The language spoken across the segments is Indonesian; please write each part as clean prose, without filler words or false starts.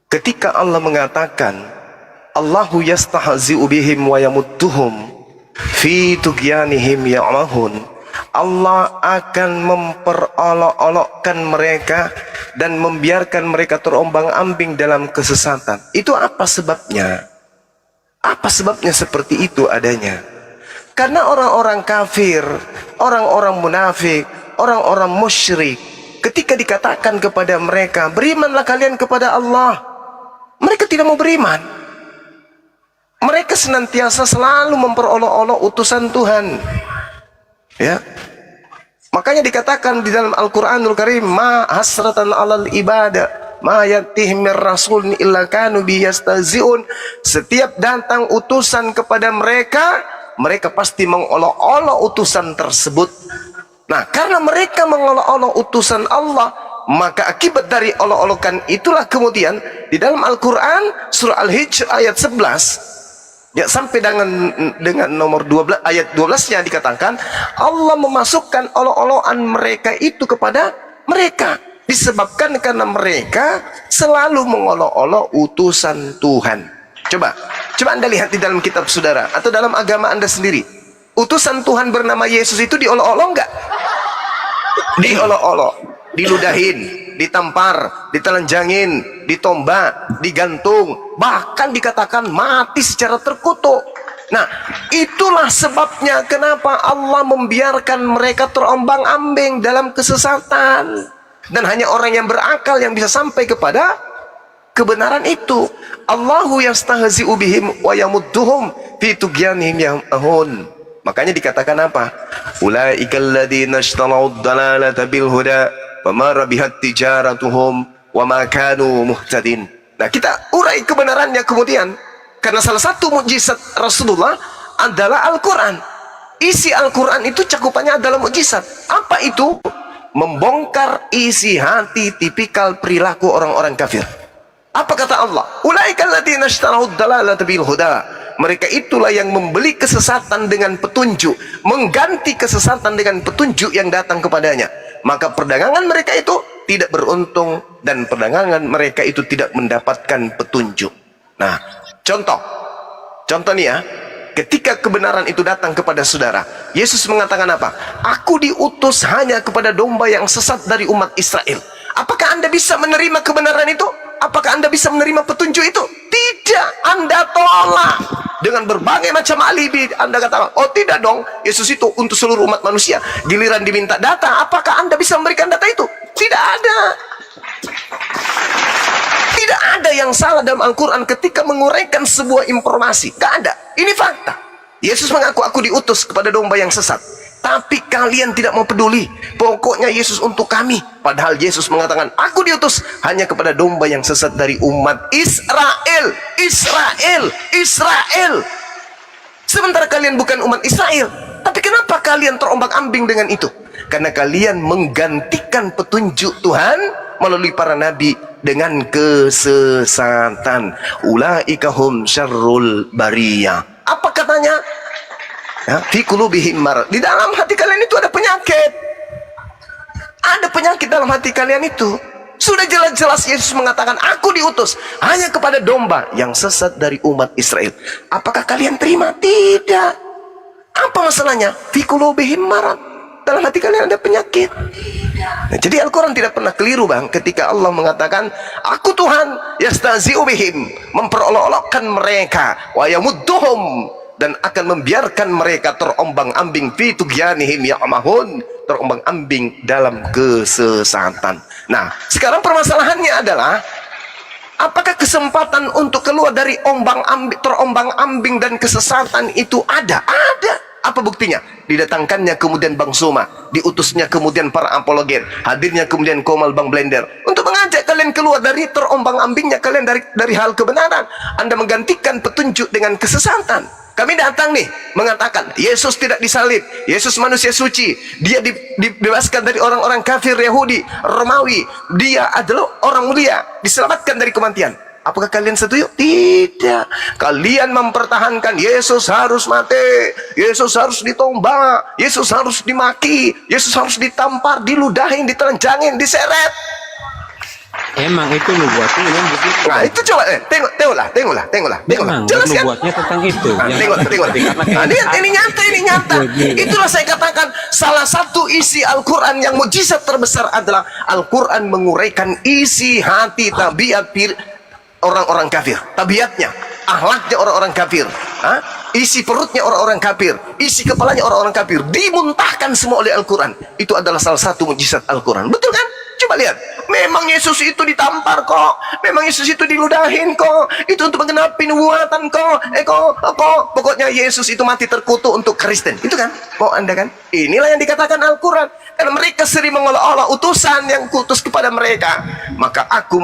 Ketika Allah mengatakan Allahu yastahzi'u bihim wa yamudduhum fi tughyanihim ya'mahun, Allah akan memperolok-olokkan mereka dan membiarkan mereka terombang-ambing dalam kesesatan. Itu apa sebabnya? Apa sebabnya seperti itu adanya? Karena orang-orang kafir, orang-orang munafik, orang-orang musyrik, ketika dikatakan kepada mereka, berimanlah kalian kepada Allah, mereka tidak mau beriman. Mereka senantiasa selalu memperolok-olok utusan Tuhan. Ya. Makanya dikatakan di dalam Al-Qur'anul Karim, ma hasratan 'alal ibadah ma yatihim mir rasulun illa kanu biyastahzi'un. Setiap datang utusan kepada mereka, mereka pasti mengolok-olok utusan tersebut. Nah, karena mereka mengolok-olok utusan Allah, maka akibat dari olok-olokan itulah kemudian di dalam Al-Quran surah Al-Hijr ayat 11 ya, sampai dengan nomor 12 ayat 12-nya dikatakan Allah memasukkan olok-olokan mereka itu kepada mereka disebabkan karena mereka selalu mengolok-olok utusan Tuhan. Coba Anda lihat di dalam kitab saudara atau dalam agama Anda sendiri, utusan Tuhan bernama Yesus itu diolok-olok enggak? Diolok-olok, diludahin, ditampar, ditelanjangin, ditombak, digantung, bahkan dikatakan mati secara terkutuk. Nah, itulah sebabnya kenapa Allah membiarkan mereka terombang-ambing dalam kesesatan, dan hanya orang yang berakal yang bisa sampai kepada kebenaran itu. Allahu yastahzi'u bihim wa yamudduhum fi tughyanihim ya'mahun. Makanya dikatakan apa? Ulaikal ladzina ishtarau ad-dalalata bil huda fama rabihat tijaratuhum wa ma kanu muhtadin. Nah, kita urai kebenarannya kemudian, karena salah satu mukjizat Rasulullah adalah Al-Quran. Isi Al-Quran itu cakupannya adalah mukjizat. Apa itu? Membongkar isi hati tipikal perilaku orang-orang kafir. Apa kata Allah? Ulaikal ladzina ishtarau ad-dalalata bil huda. Mereka itulah yang membeli kesesatan dengan petunjuk, mengganti kesesatan dengan petunjuk yang datang kepadanya. Maka perdagangan mereka itu tidak beruntung dan perdagangan mereka itu tidak mendapatkan petunjuk. Nah, contoh nih ya, ketika kebenaran itu datang kepada saudara, Yesus mengatakan apa? Aku diutus hanya kepada domba yang sesat dari umat Israel. Apakah Anda bisa menerima kebenaran itu? Apakah Anda bisa menerima petunjuk itu? Tidak, Anda tolak dengan berbagai macam alibi. Anda katakan, oh tidak dong, Yesus itu untuk seluruh umat manusia. Giliran diminta data, apakah Anda bisa memberikan data itu? Tidak ada. Tidak ada yang salah dalam Al-Quran ketika menguraikan sebuah informasi. Tidak ada, ini fakta. Yesus mengaku, aku diutus kepada domba yang sesat, tapi kalian tidak mau peduli. Pokoknya Yesus untuk kami. Padahal Yesus mengatakan, aku diutus hanya kepada domba yang sesat dari umat Israel. Sementara kalian bukan umat Israel. Tapi kenapa kalian terombang-ambing dengan itu? Karena kalian menggantikan petunjuk Tuhan melalui para nabi dengan kesesatan. Ulaika hum syarrul bariyah. Apa katanya? Ya, fi qulubihim marad. Di dalam hati kalian itu ada penyakit. Ada penyakit dalam hati kalian itu. Sudah jelas-jelas Yesus mengatakan, aku diutus hanya kepada domba yang sesat dari umat Israel. Apakah kalian terima? Tidak. Apa masalahnya? Fi qulubihim marad. Dalam hati kalian ada penyakit. Nah, jadi Al-Quran tidak pernah keliru, Bang, ketika Allah mengatakan, aku Tuhan yastahzi'u bihim, memperolok-olokkan mereka, wa yamudduhum, dan akan membiarkan mereka terombang-ambing fi tughyanihim ya'mahun, terombang-ambing dalam kesesatan. Nah, sekarang permasalahannya adalah, apakah kesempatan untuk keluar dari terombang-ambing dan kesesatan itu ada? Ada. Apa buktinya? Didatangkannya kemudian Bang Soma, diutusnya kemudian para apologet, hadirnya kemudian Komal Bang Blender untuk mengajak kalian keluar dari terombang-ambingnya kalian dari hal kebenaran. Anda menggantikan petunjuk dengan kesesatan. Kami datang nih mengatakan Yesus tidak disalib, Yesus manusia suci, dia dibebaskan dari orang-orang kafir Yahudi, Romawi, dia adalah orang mulia, diselamatkan dari kematian. Apakah kalian setuju? Tidak. Kalian mempertahankan Yesus harus mati, Yesus harus ditombak, Yesus harus dimaki, Yesus harus ditampar, diludahin, ditelanjangin, diseret. Emang itu nubuatnya memang begitu. Nah, itu coba tengoklah. Memang Jelas kan? nubuatnya tentang itu. Nah, Yang tengok. Nah, ini nyata. Itulah saya katakan salah satu isi Al-Quran yang mukjizat terbesar adalah Al-Quran menguraikan isi hati tabiat orang-orang kafir, tabiatnya, akhlaknya orang-orang kafir, isi perutnya orang-orang kafir, isi kepalanya orang-orang kafir, dimuntahkan semua oleh Al-Quran. Itu adalah salah satu mukjizat Al-Quran. Betul kan? Coba lihat, memang Yesus itu ditampar kok, memang Yesus itu diludahin kok, itu untuk menggenapi nubuatan kok, pokoknya Yesus itu mati terkutuk untuk Kristen, itu kan? Mau Anda kan? Inilah yang dikatakan Al-Quran. Karena mereka sering mengolok-olok utusan yang kutus kepada mereka, maka aku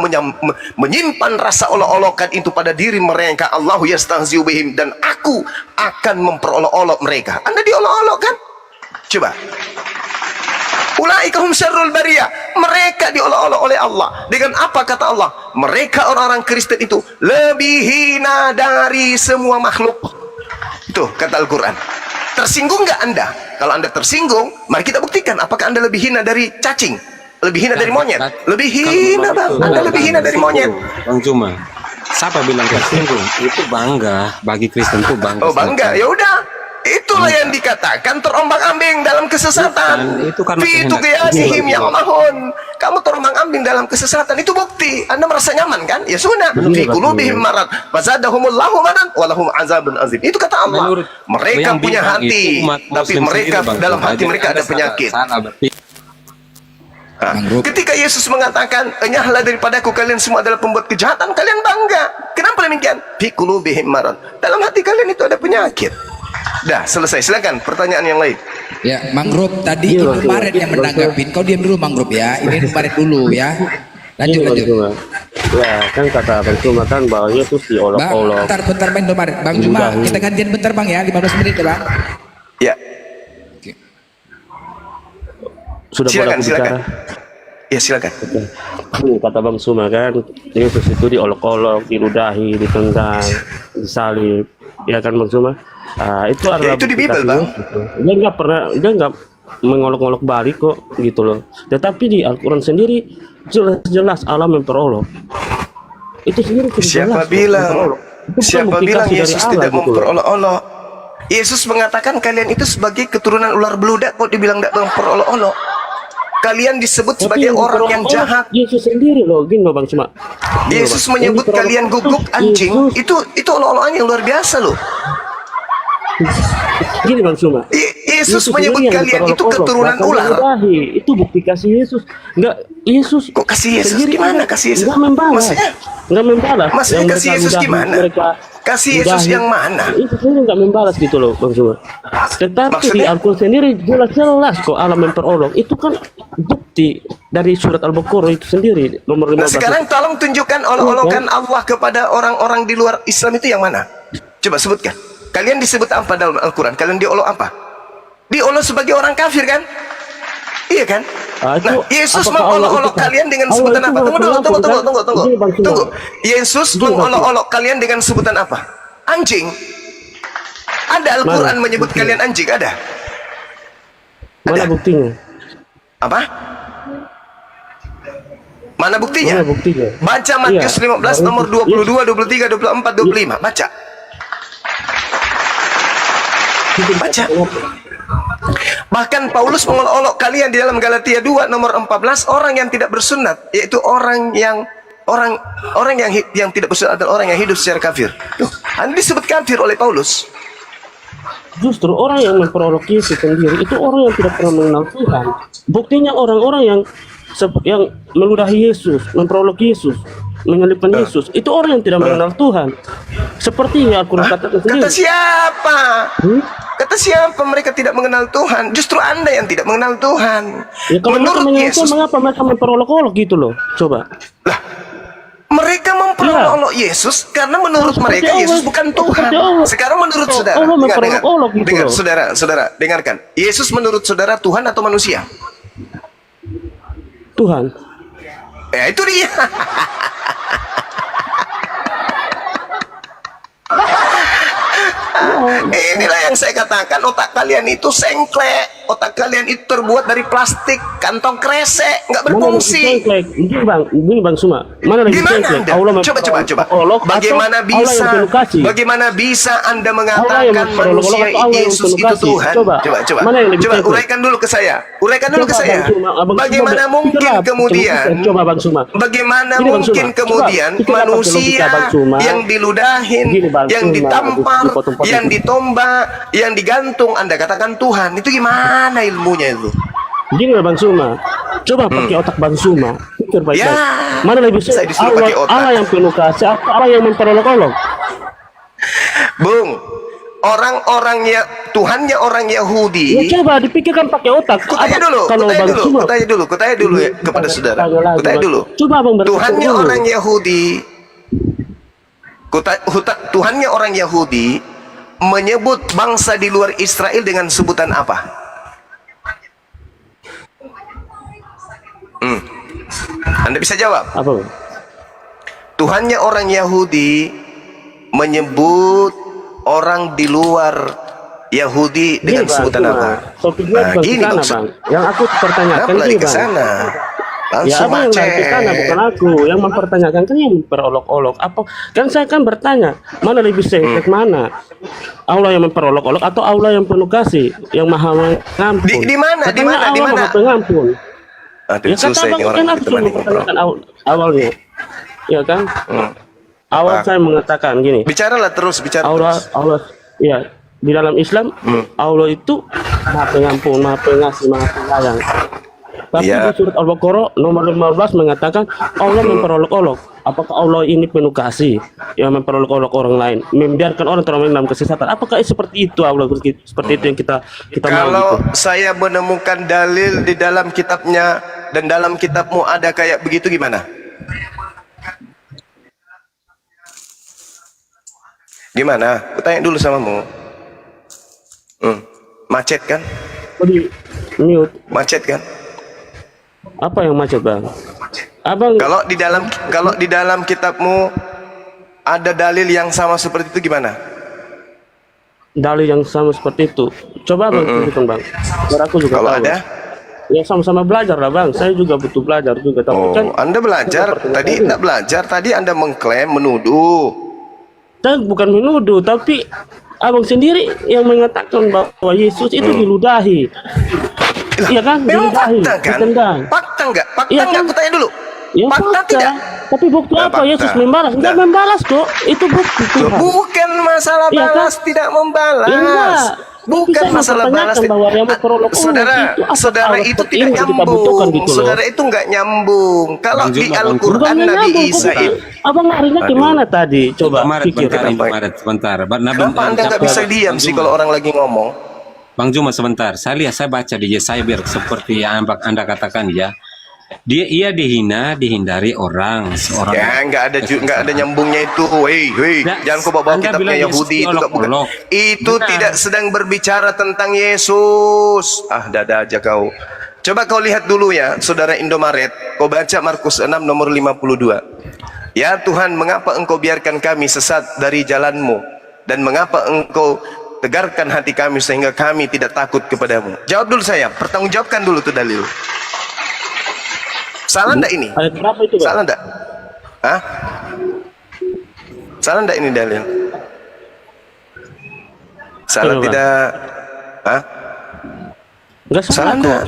menyimpan rasa olok-olokan itu pada diri mereka. Allahu yastahzi'u bihim, dan aku akan memperolok-olok mereka. Anda diolok-olok kan? Coba. Ulaika hum syarrul bariyah. Mereka diolok-olok oleh Allah. Dengan apa kata Allah? Mereka orang-orang Kristen itu lebih hina dari semua makhluk. Itu kata Al-Quran. Tersinggung nggak Anda? Kalau Anda tersinggung, mari kita buktikan apakah Anda lebih hina dari cacing, lebih hina dari monyet. Lebih hina, Bang. Anda lebih hina dari monyet. Bang Juma, siapa bilang tersinggung? Itu bangga, bagi Kristen itu bangga. Oh, bangga. Ya udah. Itulah yang dikatakan terombang-ambing dalam kesesatan. Itu karena Fitu qiyasihim yang mahun. Kamu terombang-ambing dalam kesesatan. Itu bukti. Anda merasa nyaman kan? Ya sunnah. Fi qulubihim marad fazadahumullahu marad walahum azabun azim. Itu kata Allah. Mereka punya hati, tapi mereka dalam hati mereka ada penyakit. Ketika Yesus mengatakan, "Enyahlah daripadaku kalian semua adalah pembuat kejahatan," kalian bangga. Kenapa demikian? Fi qulubihim marad. Dalam hati kalian itu ada penyakit. Dah selesai, silakan pertanyaan yang lain. Ya, Mangrove tadi Ibnu Maret yang menanggapin. Kau diam dulu Mangrove ya. Ini Ibnu Maret dulu ya. Lanjut. Ya, kan kata Bang Juma kan bahwa Yesus diolok-olok. Bentar Bang Maret. Bang Juma, kita gantian bentar Bang ya, 15 menit ya Bang. Ya. Sudah boleh bicara? Ya, silakan. Kata Bang Juma kan Yesus itu diolok-olok, diludahi, ditendang, disalib. Ya kan Bang Juma? Itu adalah itu di Bible, Bang. Gitu. Dia nggak mengolok-olok balik kok gitu loh. Tetapi di Al-Quran sendiri jelas Allah memperolok. Itu sendiri siapa bilang? Siapa bilang Yesus tidak memperolok-olok? Yesus mengatakan kalian itu sebagai keturunan ular beludak kok dibilang tidak memperolok-olok. Kalian disebut sebagai orang yang jahat. Yesus sendiri loh, gini loh Bang Cuma. Yesus menyebut kalian guguk anjing. Itu olok-olokannya luar biasa loh. Gini Bang Cuma. Yesus menyebut kalian itu keturunan ular. Itu bukti kasih Yesus. Enggak, Yesus. Kok kasih Yesus gimana? Kasih Yesus. Enggak membalas. Enggak membalas. Maksudnya kasih Yesus gimana? Kasih Yesus yang mana? Itu sendiri enggak membalas gitu loh Bang Cuma. Tetapi di Al-Quran sendiri jelas kok Allah memperolok. Itu kan bukti dari surat Al-Baqarah itu sendiri nomor 15. Nah, sekarang tolong tunjukkan olok-olokan Allah kepada orang-orang di luar Islam itu yang mana? Coba sebutkan. Kalian disebut apa dalam Al-Quran? Kalian diolok apa? Diolok sebagai orang kafir kan? Iya kan? Nah, Yesus mengolok-olok kalian dengan sebutan apa? Tunggu. Yesus mengolok-olok kalian dengan sebutan apa? Anjing. Ada Al-Quran menyebut kalian anjing, ada? Mana buktinya? Apa? Mana buktinya? Baca Matius 15 nomor 22, 23, 24, 25. Baca. Bahkan Paulus mengolok-olok kalian di dalam Galatia 2 nomor 14, orang yang tidak bersunat, yaitu orang yang tidak bersunat adalah orang yang hidup secara kafir. Tuh, Anda disebut kafir oleh Paulus. Justru orang yang memperolok Yesus sendiri itu orang yang tidak pernah mengenal Tuhan. Buktinya orang-orang yang meludahi Yesus, memperolok Yesus, menyalibkan Yesus, itu orang yang tidak mengenal Tuhan. Seperti yang Al-Quran katakan sendiri. Kata siapa? Kata siapa mereka tidak mengenal Tuhan? Justru Anda yang tidak mengenal Tuhan. Ya, kalau menurut Yesus, mengapa mereka memperolok-olok gitu loh? Coba. Lah, mereka memperolok Yesus karena menurut mereka Yesus bukan Tuhan. Sekarang menurut saudara, dengar saudara, dengarkan. Yesus menurut saudara Tuhan atau manusia? Tuhan. Ya itu dia. Inilah yang saya katakan, otak kalian itu sengklek. Otak kalian itu terbuat dari plastik, kantong kresek, nggak Mana lebih berfungsi. cengklek? Begini bang Suma, mana lebih Gimana cengklek? Anda? Allah Coba. memperolok Bagaimana atau Allah yang bisa? penuh kasih? Bagaimana bisa Anda Allah yang mengatakan memperolok manusia atau Allah yang Yesus penuh itu kasih? Tuhan? Coba. Mana yang lebih Coba cengklek? uraikan dulu ke saya. Uraikan dulu ke Coba, saya. Bang Suma, Abang Bagaimana Suma, mungkin pikirlah, kemudian? coba Bang Suma. Bagaimana Gini, Bang mungkin Suma. kemudian Coba, pikirlah pakai manusia logika, Bang Suma. yang diludahin, Gini, Bang yang Suma, ditampar, dipotong-potong. yang ditombak, yang digantung, Anda katakan Tuhan? Itu gimana ilmunya itu? Gini Bang Suma, coba pakai otak Bang Suma, pikir baik-baik. Ya, Mana lebih saya disuruh Allah, pakai otak. Allah yang penuh kasih, atau Allah yang memperolok-olok? Bung, orang-orangnya Tuhannya orang Ya Yahudi. coba dipikirkan pakai otak. Kutanya Apa- dulu, kalau kutanya Bang dulu, Suma, kutanya dulu ya kepada saudara. Tanya lagi, Kutanya Bang. dulu. Coba Bang berpikir Tuhannya dulu. orang Yahudi. Tuhannya orang Yahudi menyebut bangsa di luar Israel dengan sebutan apa? Anda bisa jawab. Apa Bang? Tuhannya orang Yahudi menyebut orang di luar Yahudi dengan Gini, Bang, sebutan Suma. apa? Topiknya bukan gini ke sana, maksud. Bang. Yang aku pertanyakan Kenapa lari gini, ke Bang. sana? Ya Langsung apa yang lari ke sana, macet. bukan aku. Yang mempertanyakan kan yang memperolok-olok. Apa? Kan saya kan bertanya, mana lebih sengkek mana? Allah yang memperolok-olok atau Allah yang penuh kasih, yang maha mengampun? Di mana? Di Katanya mana? Di Allah mana? maha pengampun. Aduh, Ya kata susah Bang, ini kan orang aku sudah ditemani mempertanyakan ngobrol. awalnya. Ya kan? Awal Apa? saya mengatakan gini. Bicaralah terus, bicara Allah, terus. Allah, ya di dalam Islam Allah itu maha pengampun, maha pengasih, maha penyayang. Tapi Iya. di surat Al-Baqarah nomor 15 mengatakan Allah memperolok-olok. Apakah Allah ini penuh kasih yang memperolok-olok orang lain, membiarkan orang terlalu dalam kesesatan? Apakah seperti itu Allah seperti itu yang kita mau Kalau gitu? saya menemukan dalil di dalam kitabnya dan dalam kitabmu ada kayak begitu gimana? Gimana? Kutanya dulu samamu. Macet kan? Jadi mute. Macet kan? Apa yang macet Bang? Abang Kalau di dalam kitabmu ada dalil yang sama seperti itu gimana? dalil yang sama seperti itu. Coba Bang tunjukkan Bang. Biar aku juga Kalau tahu. ada? Ya sama-sama belajar lah Bang. Saya juga butuh belajar juga. Tapi Oh, kan Anda belajar. Tadi tidak belajar. Tadi Anda mengklaim, menuduh. saya bukan menuduh, tapi Abang sendiri yang mengatakan bahwa Yesus itu diludahi. Iya kan? Memang Diludahi, fakta kan? ditendang. Fakta enggak? Fakta Iya enggak? kan? Aku tanya dulu. Ya, Fakta tidak? Tapi bukti Nah, apa fakta. Yesus membalas? Enggak Nah. membalas kok. Itu bukti Tuhan. Bukan masalah Iya kan? balas tidak membalas. Ya, enggak. Bukan Tapi saya masalah balas. mempertanyakan bahwa yang memperolok Saudara, itu apa saudara Allah itu seperti tidak ini yang kita butuhkan nyambung. gitu loh. Saudara itu enggak nyambung. Kalau Bang di Juma, Bang Al-Quran Bukannya Nabi nyambung, Isa kok, itu. Abang larinya kemana tadi? Coba Maret, pikir. sebentar. Kenapa Anda nggak bisa diam sih kalau orang lagi ngomong? Bang Juma sebentar. Saya baca di Yesaya biar seperti yang Anda katakan ya. Ia dihina, dihindari orang, seorang. Ya, nggak ada nyambungnya itu. Hei, Nah, jangan kau bawa Anda kitabnya bilang Yahudi Yesus itu nggak bukan. diolok-olok. Itu Benar. tidak sedang berbicara tentang Yesus. Ah, dada aja kau. Coba kau lihat dulu ya, saudara Indomaret. Kau baca Markus 6 nomor 52. Ya Tuhan, mengapa engkau biarkan kami sesat dari jalanmu? Dan mengapa engkau tegarkan hati kami sehingga kami tidak takut kepadamu? Jawab dulu saya, pertanggungjawabkan dulu tuh dalil. Salah enggak ini? Ayat berapa itu Bang? Salah enggak? Hah? Salah enggak ini dalil? Salah Coba. tidak? Hah? Enggak salah Salah kok. enggak?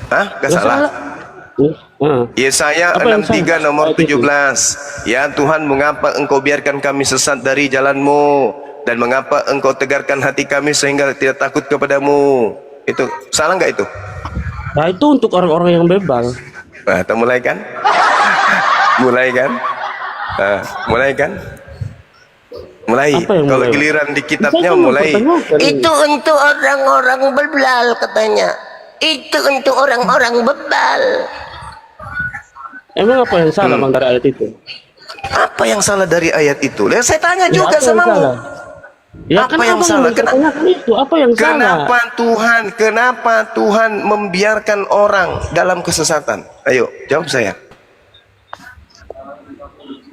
Hah? Enggak Nggak salah. Apa Yesaya yang 63 salah? nomor Ayat itu. 17. Ya Tuhan, mengapa engkau biarkan kami sesat dari jalanmu, dan mengapa engkau tegarkan hati kami sehingga tidak takut kepadamu? Itu salah enggak itu? Nah itu untuk orang-orang yang bebal. Nah, kita mulai kan? Mulai kan? Nah, mulai kan? Mulai. Apa yang Kalau mulai? giliran di kitabnya Saya kan mulai. mempertanyakan ini. Itu untuk orang-orang bebal katanya. Itu untuk orang-orang bebal. Emang apa yang salah Bang dari ayat itu? Apa yang salah dari ayat itu? Lah, saya tanya Ya, juga apa yang samamu. salah? Ya Apa kan yang abang salah? mempertanyakan itu. Apa yang salah? Kenapa Tuhan membiarkan orang dalam kesesatan? Ayo, jawab saya.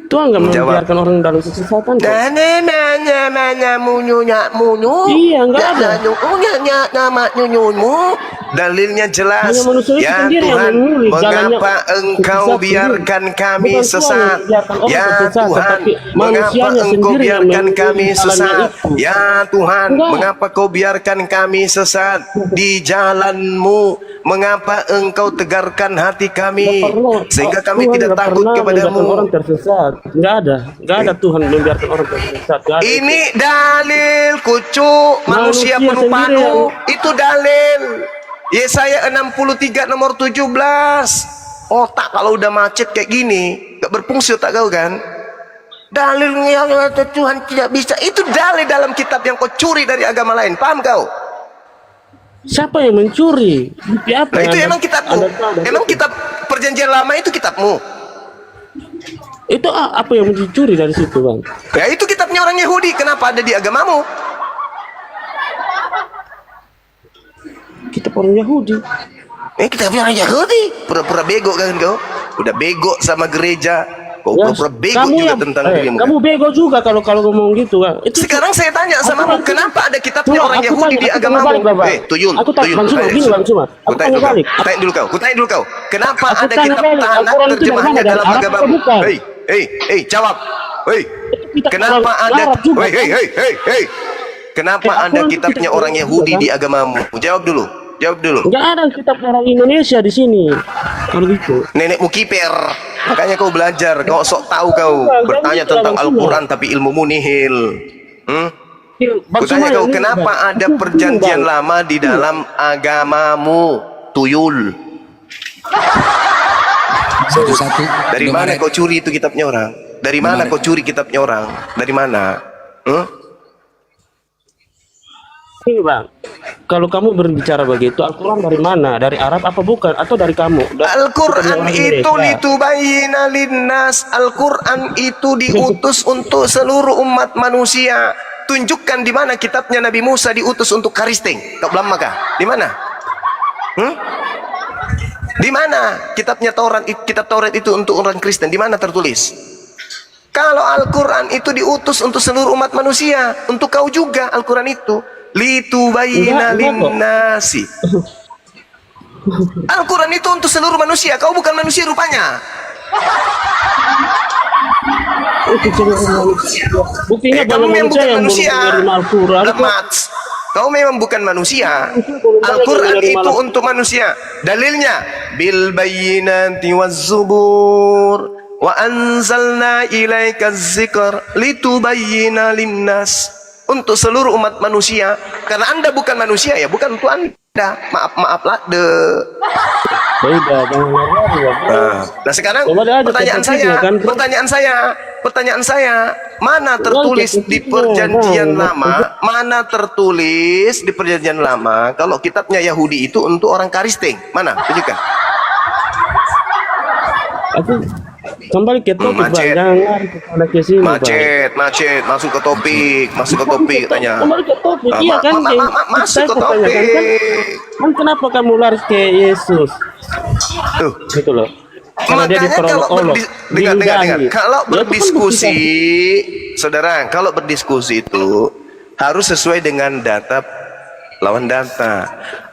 Tuhan nggak Jawab. membiarkan orang dalam kesesatan kok. Nanya munyu. Iya, nggak ada. Nanya nama nyunyunmu. Dalilnya jelas. Hanya manusia itu Ya sendiri yang Tuhan, memilih jalannya mengapa Engkau sesat biarkan sendiri. kami Bukan Tuhan sesat? yang biarkan orang Ya tersesat, Tuhan, tetapi mengapa manusianya Engkau sendiri yang biarkan memilih kami jalannya sesat? itu. Ya Tuhan, Enggak. mengapa Kau biarkan kami sesat di jalan-Mu? Mengapa Engkau tegarkan hati kami sehingga kami Tuhan tidak nggak takut pernah membiarkan kepadamu? orang tersesat. Nggak ada Tuhan membiarkan orang tersesat. Nggak ada. Ini dalil kucu manusia Manusia penuh padu. sendiri Itu dalil. Yesaya 63 nomor 17. Otak kalau udah macet kayak gini gak berfungsi otak kau kan. Dalilnya Tuhan tidak bisa. Itu dalil dalam kitab yang kau curi dari agama lain. Paham kau? Siapa yang mencuri? Bukti apa? Nah, itu yang emang kitabmu. ada- Emang kitab perjanjian lama itu kitabmu. Itu apa yang dicuri dari situ, Bang? Ya itu kitabnya orang Yahudi. Kenapa ada di agamamu? Kita orang Yahudi. Kitabnya orang Yahudi. Pura-pura bego kan kau? Udah bego sama gereja. Kau Ya, pura-pura bego juga tentang dirimu. kamu bego juga kalau ngomong gitu, Bang. Itu Sekarang saya tanya sama Aku- kamu, kenapa ada kitabnya Tuh, orang aku Yahudi tanya- di aku tanya agamamu? balik, Bapak. Tuyul, Aku tanya, tuyul. Bang Cuma, gini, Bang Cuma. Ku tanya dulu kau, balik. ku tanya dulu kau, ku tanya dulu kau. Kenapa Aku ada tanya kitab balik, tanah Al-Quran itu terjemahannya dari mana? dalam Dari Arab agamamu? atau bukan? Hei, jawab. Hei, kitab kenapa orang ada? Arab juga, Hei. Kenapa Al-Quran ada itu kitabnya kitab orang orang Yahudi juga, di agamamu? Jawab dulu. Nggak ada kitab orang Indonesia di sini. Kalau gitu. Nenekmu kiper, makanya kau belajar. Kau sok tahu kau bertanya Jangan tentang gitu, Al-Quran tapi ilmumu nihil. Bang Kutanya Cuma, kau, ini, kenapa Bang. ada Itu perjanjian Bang. lama di dalam agamamu? Tuyul. Satu-satu. Dari mana kau curi itu kitabnya orang? Dari mana kau curi kitabnya orang? Dari mana? Ini, Bang. Kalau kamu berbicara begitu, Al-Quran dari mana? Dari Arab apa bukan? Atau dari kamu? Al-Quran Orang itu Indonesia. litubayyina linnas. Al-Quran itu diutus untuk seluruh umat manusia. Tunjukkan di mana kitabnya Nabi Musa diutus untuk karisting. Kau belum maka? Di mana? Di mana kitabnya kitab Taurat itu untuk orang Kristen? Di mana tertulis? Kalau Al-Quran itu diutus untuk seluruh umat manusia, untuk kau juga Al-Quran itu litubayyina Enggak kok. linnasi. Al-Quran itu untuk seluruh manusia. Kau bukan manusia rupanya. Itu seluruh manusia. Buktinya Kamu banyak memang manusia bukan yang belum manusia. menerima Al-Quran. Lemat. Kau memang bukan manusia. Al-Quran itu untuk manusia. Dalilnya bil bayyinati waz zubur wa anzalna ilaika dzikr litubayyina linnas. Untuk seluruh umat manusia. Karena Anda bukan manusia ya, bukan untuk Anda. Maaf lah Beda, jangan lari ya. Nah sekarang Coba deh aja pertanyaan perspektifnya, saya, kan? pertanyaan saya, mana tertulis di perjanjian lama, mana tertulis di perjanjian lama kalau kitabnya Yahudi itu untuk orang karisting? Mana? Tunjukkan. Aku kembali ke topik, Bang. Macet. Jangan lari ke sini, Bang. Macet, masuk ke topik, tanya. Kembali ke topik, iya kan? Masuk ke Saya pertanyakan, topik. kan kenapa kamu lari ke Yesus? Tuh. Gitu loh. Karena dia Makanya kalau diperolok-olok, dengar. diludahi. Kalau Ya, itu kan berdiskusi, bukti saudara, kalau berdiskusi itu harus sesuai dengan data lawan data.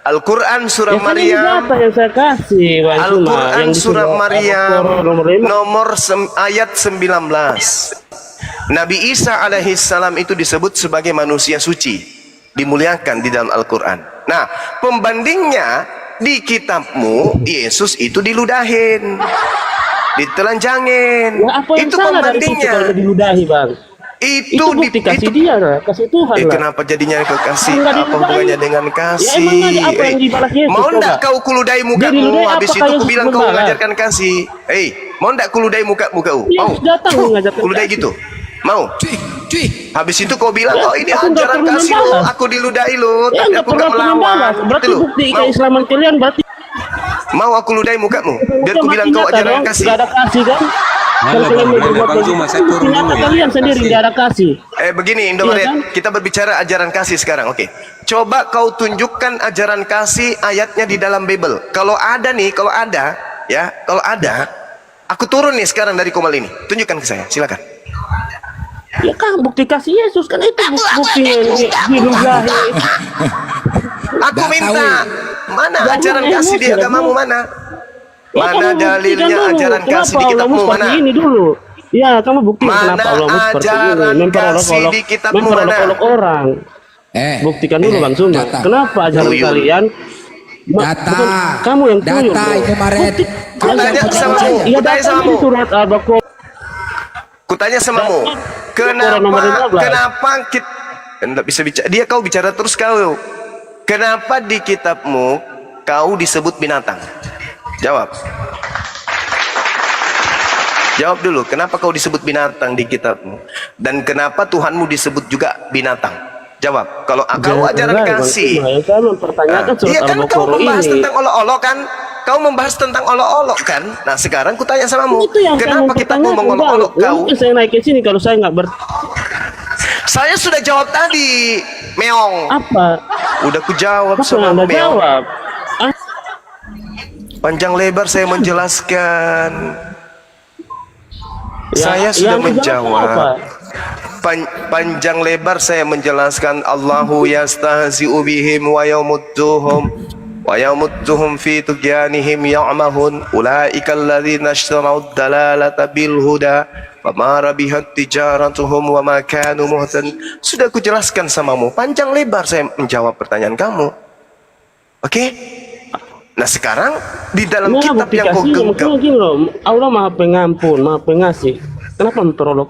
Al-Quran surah Ya, kan ini Maryam, data yang saya kasih, Bang. Cuma Al-Quran yang surah disuruh Maryam nomor 5. nomor ayat 19. Nabi Isa alaihissalam itu disebut sebagai manusia suci, dimuliakan di dalam Al-Quran. Nah, pembandingnya di kitabmu Yesus itu diludahin, ditelanjangin. Ya, apa yang Itu salah dari situ pembandingnya. kalau diludahi, Bang? Itu bukti kasih dia lah, kasih Tuhan lah. Kenapa jadinya kekasih? Enggak Apa diludahi. hubungannya dengan Ya, kasih? emang ada apa yang dibalas Yesus, Mau coba? ndak kau kuludai Dia mukamu? diludahi, Habis apakah itu ku Yesus bilang kau membalas? mengajarkan kasih. Mau ndak kuludai mukamu kau? Dia Mau? datang mengajarkan Kuludai kasih. gitu? Mau? Cuy. Habis itu kau bilang, Ya, oh ini aku nggak ajaran perlu kasih lo, membalas. aku diludahi lo, Ya, tapi nggak aku perlu gak aku melawan. membalas. Berarti Gitu loh. bukti Mau? keislaman kalian berarti. Mau aku ludahi mukamu? Biar ku Mati bilang kau nyata ajaran dong, kasih. nggak ada kasih kan? Kalau Bang, kalian mau nanya, berbuat Bang begitu, Zuma, saya turun bukti nyata dulu ya. kalian sendiri Kasih. nggak ada kasih. Begini Indomaret, Iya kan? kita berbicara ajaran kasih sekarang, oke. Coba kau tunjukkan ajaran kasih ayatnya di dalam Bible. Kalau ada nih, kalau ada, Aku turun nih sekarang dari komal ini. Tunjukkan ke saya, silakan. Ya kan bukti kasih Yesus kan itu buktinya diludahi. Aku Nggak minta, tahu. mana Jangan ajaran kasih di emosi, agamamu mana? Ya, Mana kamu buktikan dalilnya dulu. ajaran Kenapa kasih di kitabmu Allahmu mana? seperti ini dulu. Ya, kamu buktikan Mana kenapa Allahmu seperti ini. ajaran kasih di kitabmu mana? Memperolok-olok orang. Buktikan dulu Bang Suma. data. Kenapa ajaran Tuyul. kalian Data. bukan kamu yang tuyul, Data bro. itu Maret. Kau tanya sama percaya. aku. Iya, Kutanya data samamu. di surat Al-Baqarah. Kutanya samamu. Nomor Kenapa 15. kenapa kita enggak bisa bicara? Dia kau bicara terus kau. Kenapa di kitabmu kau disebut binatang? Jawab. Jawab dulu, kenapa kau disebut binatang di kitabmu? Dan kenapa Tuhanmu disebut juga binatang? Jawab. Kalau kau ajaran kasih. Saya mempertanyakan surat Iya kan kau Al-Baqarah membahas ini. tentang olok-olok kan? Kau membahas tentang olok-olok kan? Nah sekarang kutanya samamu. Itu yang saya Kenapa kita mau mempertanyakan, mengolok-olok Bang. kau? Mungkin saya naik ke sini kalau saya nggak Saya sudah jawab tadi, meong. apa? Udah ku jawab Apa yang sama Anda meong. jawab? Ah, Panjang lebar saya menjelaskan. Saya yang sudah dijawab menjawab. apa? Panjang lebar saya menjelaskan. Allahu yastahzi'u bihim wa yamudduhum fi tughyanihim ya'mahun. Ulaika alladhina ishtarau ad-dalalata bil huda fama rabihat tijaratuhum wa ma kanu muhtadin. Sudah ku jelaskan samamu. Panjang lebar saya menjawab pertanyaan kamu. Oke? Nah sekarang di dalam Nah, kitab bukti yang kau kasihnya genggam, maksudnya gini loh, Allah Maha Pengampun, Maha Pengasih. Kenapa memperolok?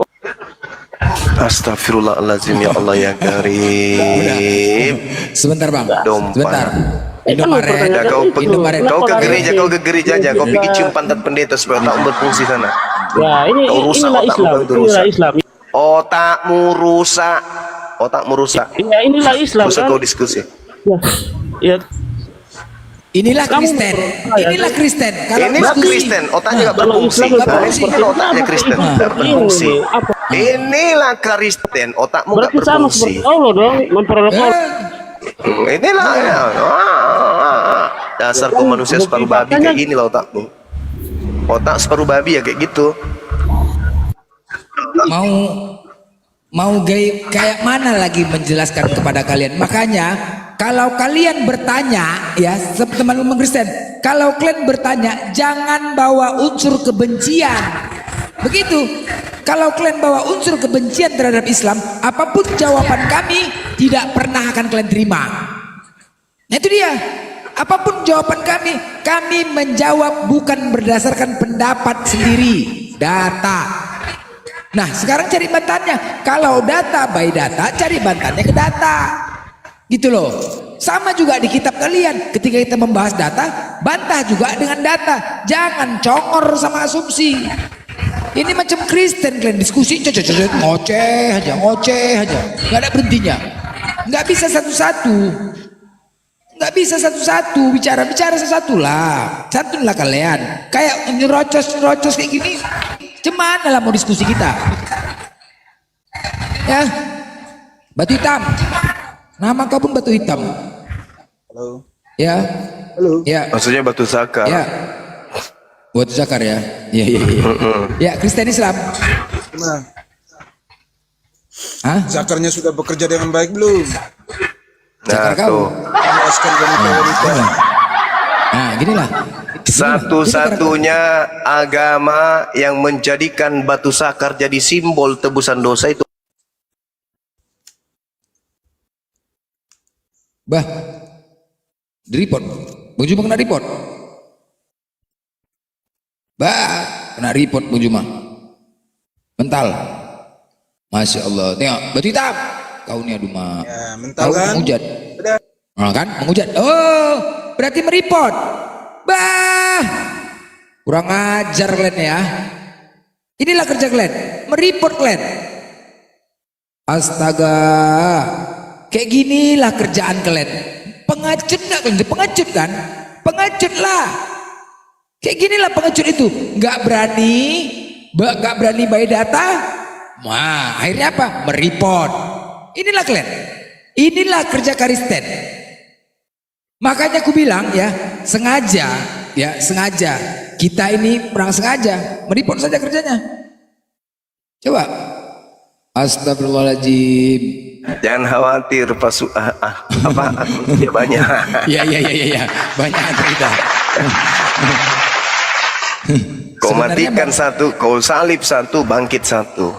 Astagfirullahaladzim ya Allah ya Karim. Sebentar Bang. Dompet. Sebentar. Kan Indomaret. mempertanyakan Dah kau itu. Indomaret. kau ke Kenapa gereja, lari? kau ke gereja aja, kau pergi cium pantat pendeta supaya otakmu berfungsi sana. Ya, Kau rusak inilah otakmu, Islam, kau itu inilah rusak. Islam. Otakmu rusak, otakmu rusak. Ya, inilah Islam Usah kan. kau diskusi. Ya, ya. Inilah Kamu Kristen. mempercaya, Inilah kan? Kristen. Kalau Inilah diskusi- Kristen, otaknya nggak Kalau berfungsi. Islam Nggak Nah, berfungsi. ini kan otaknya Kristen, nggak berfungsi. Apa? Inilah Kristen, otakmu nggak Berarti sama berfungsi. seperti Allah dong, memperolok Eh, orang. Inilah ya. Dasar kau manusia separuh babi kayak gini lah otakmu. Otak separuh babi ya kayak gitu. mau kayak mana lagi menjelaskan kepada kalian. Makanya kalau kalian bertanya ya teman-teman Kristen, kalau kalian bertanya jangan bawa unsur kebencian. Begitu. Kalau kalian bawa unsur kebencian terhadap Islam, apapun jawaban kami tidak pernah akan kalian terima. Nah itu dia. Apapun jawaban kami menjawab bukan berdasarkan pendapat sendiri, data. Nah sekarang cari bantahannya. Kalau data by data, cari bantahannya ke data. Gitu loh. Sama juga di kitab kalian. Ketika kita membahas data, bantah juga dengan data. Jangan congor sama asumsi. Ini macam Kristen kalian diskusi ngoceh aja, nggak ada berhentinya, nggak bisa satu-satu, bicara satu-satu lah kalian, kayak nyerocos kayak gini, gimana lah mau diskusi kita, ya, batu hitam, nama kau pun batu hitam, Halo. ya, Halo. ya, Maksudnya batu zakar. ya. Buat zakar ya. Iya. Ya, Kristen Islam. Gimana? Hah? Zakarnya sudah bekerja dengan baik belum? Zakar Nah, kau. tuh. Memuaskan wanita-wanita. Nah, ginilah. Satu-satunya agama yang menjadikan batu zakar jadi simbol tebusan dosa itu Bah. Di report. Bang Juma kena report. Bah, kena report Bang Juma. Mental. Masya Allah. Tengok, batu hitam. Kau ni aduh mak. Ya, mental Kau kan? menghujat. Udah. Nah, kan? Menghujat. Oh, berarti mereport. Bah. Kurang ajar kalian ya. Inilah kerja kalian. Mereport kalian. Astaga. Kayak ginilah kerjaan kalian. Pengecut nggak kalian? Pengecut kan? Pengecut lah. Kayak ginilah pengecut itu. Nggak berani bayar data. Wah, akhirnya apa? Mereport. Inilah kalian. Inilah kerja Kristen. Makanya aku bilang ya, sengaja kita ini perang sengaja, mereport saja kerjanya. Coba. Astagfirullahaladzim. Jangan khawatir ya banyak. Ya. Banyak cerita. Kau Sebenarnya, matikan Bang, satu, kau salib satu, bangkit satu.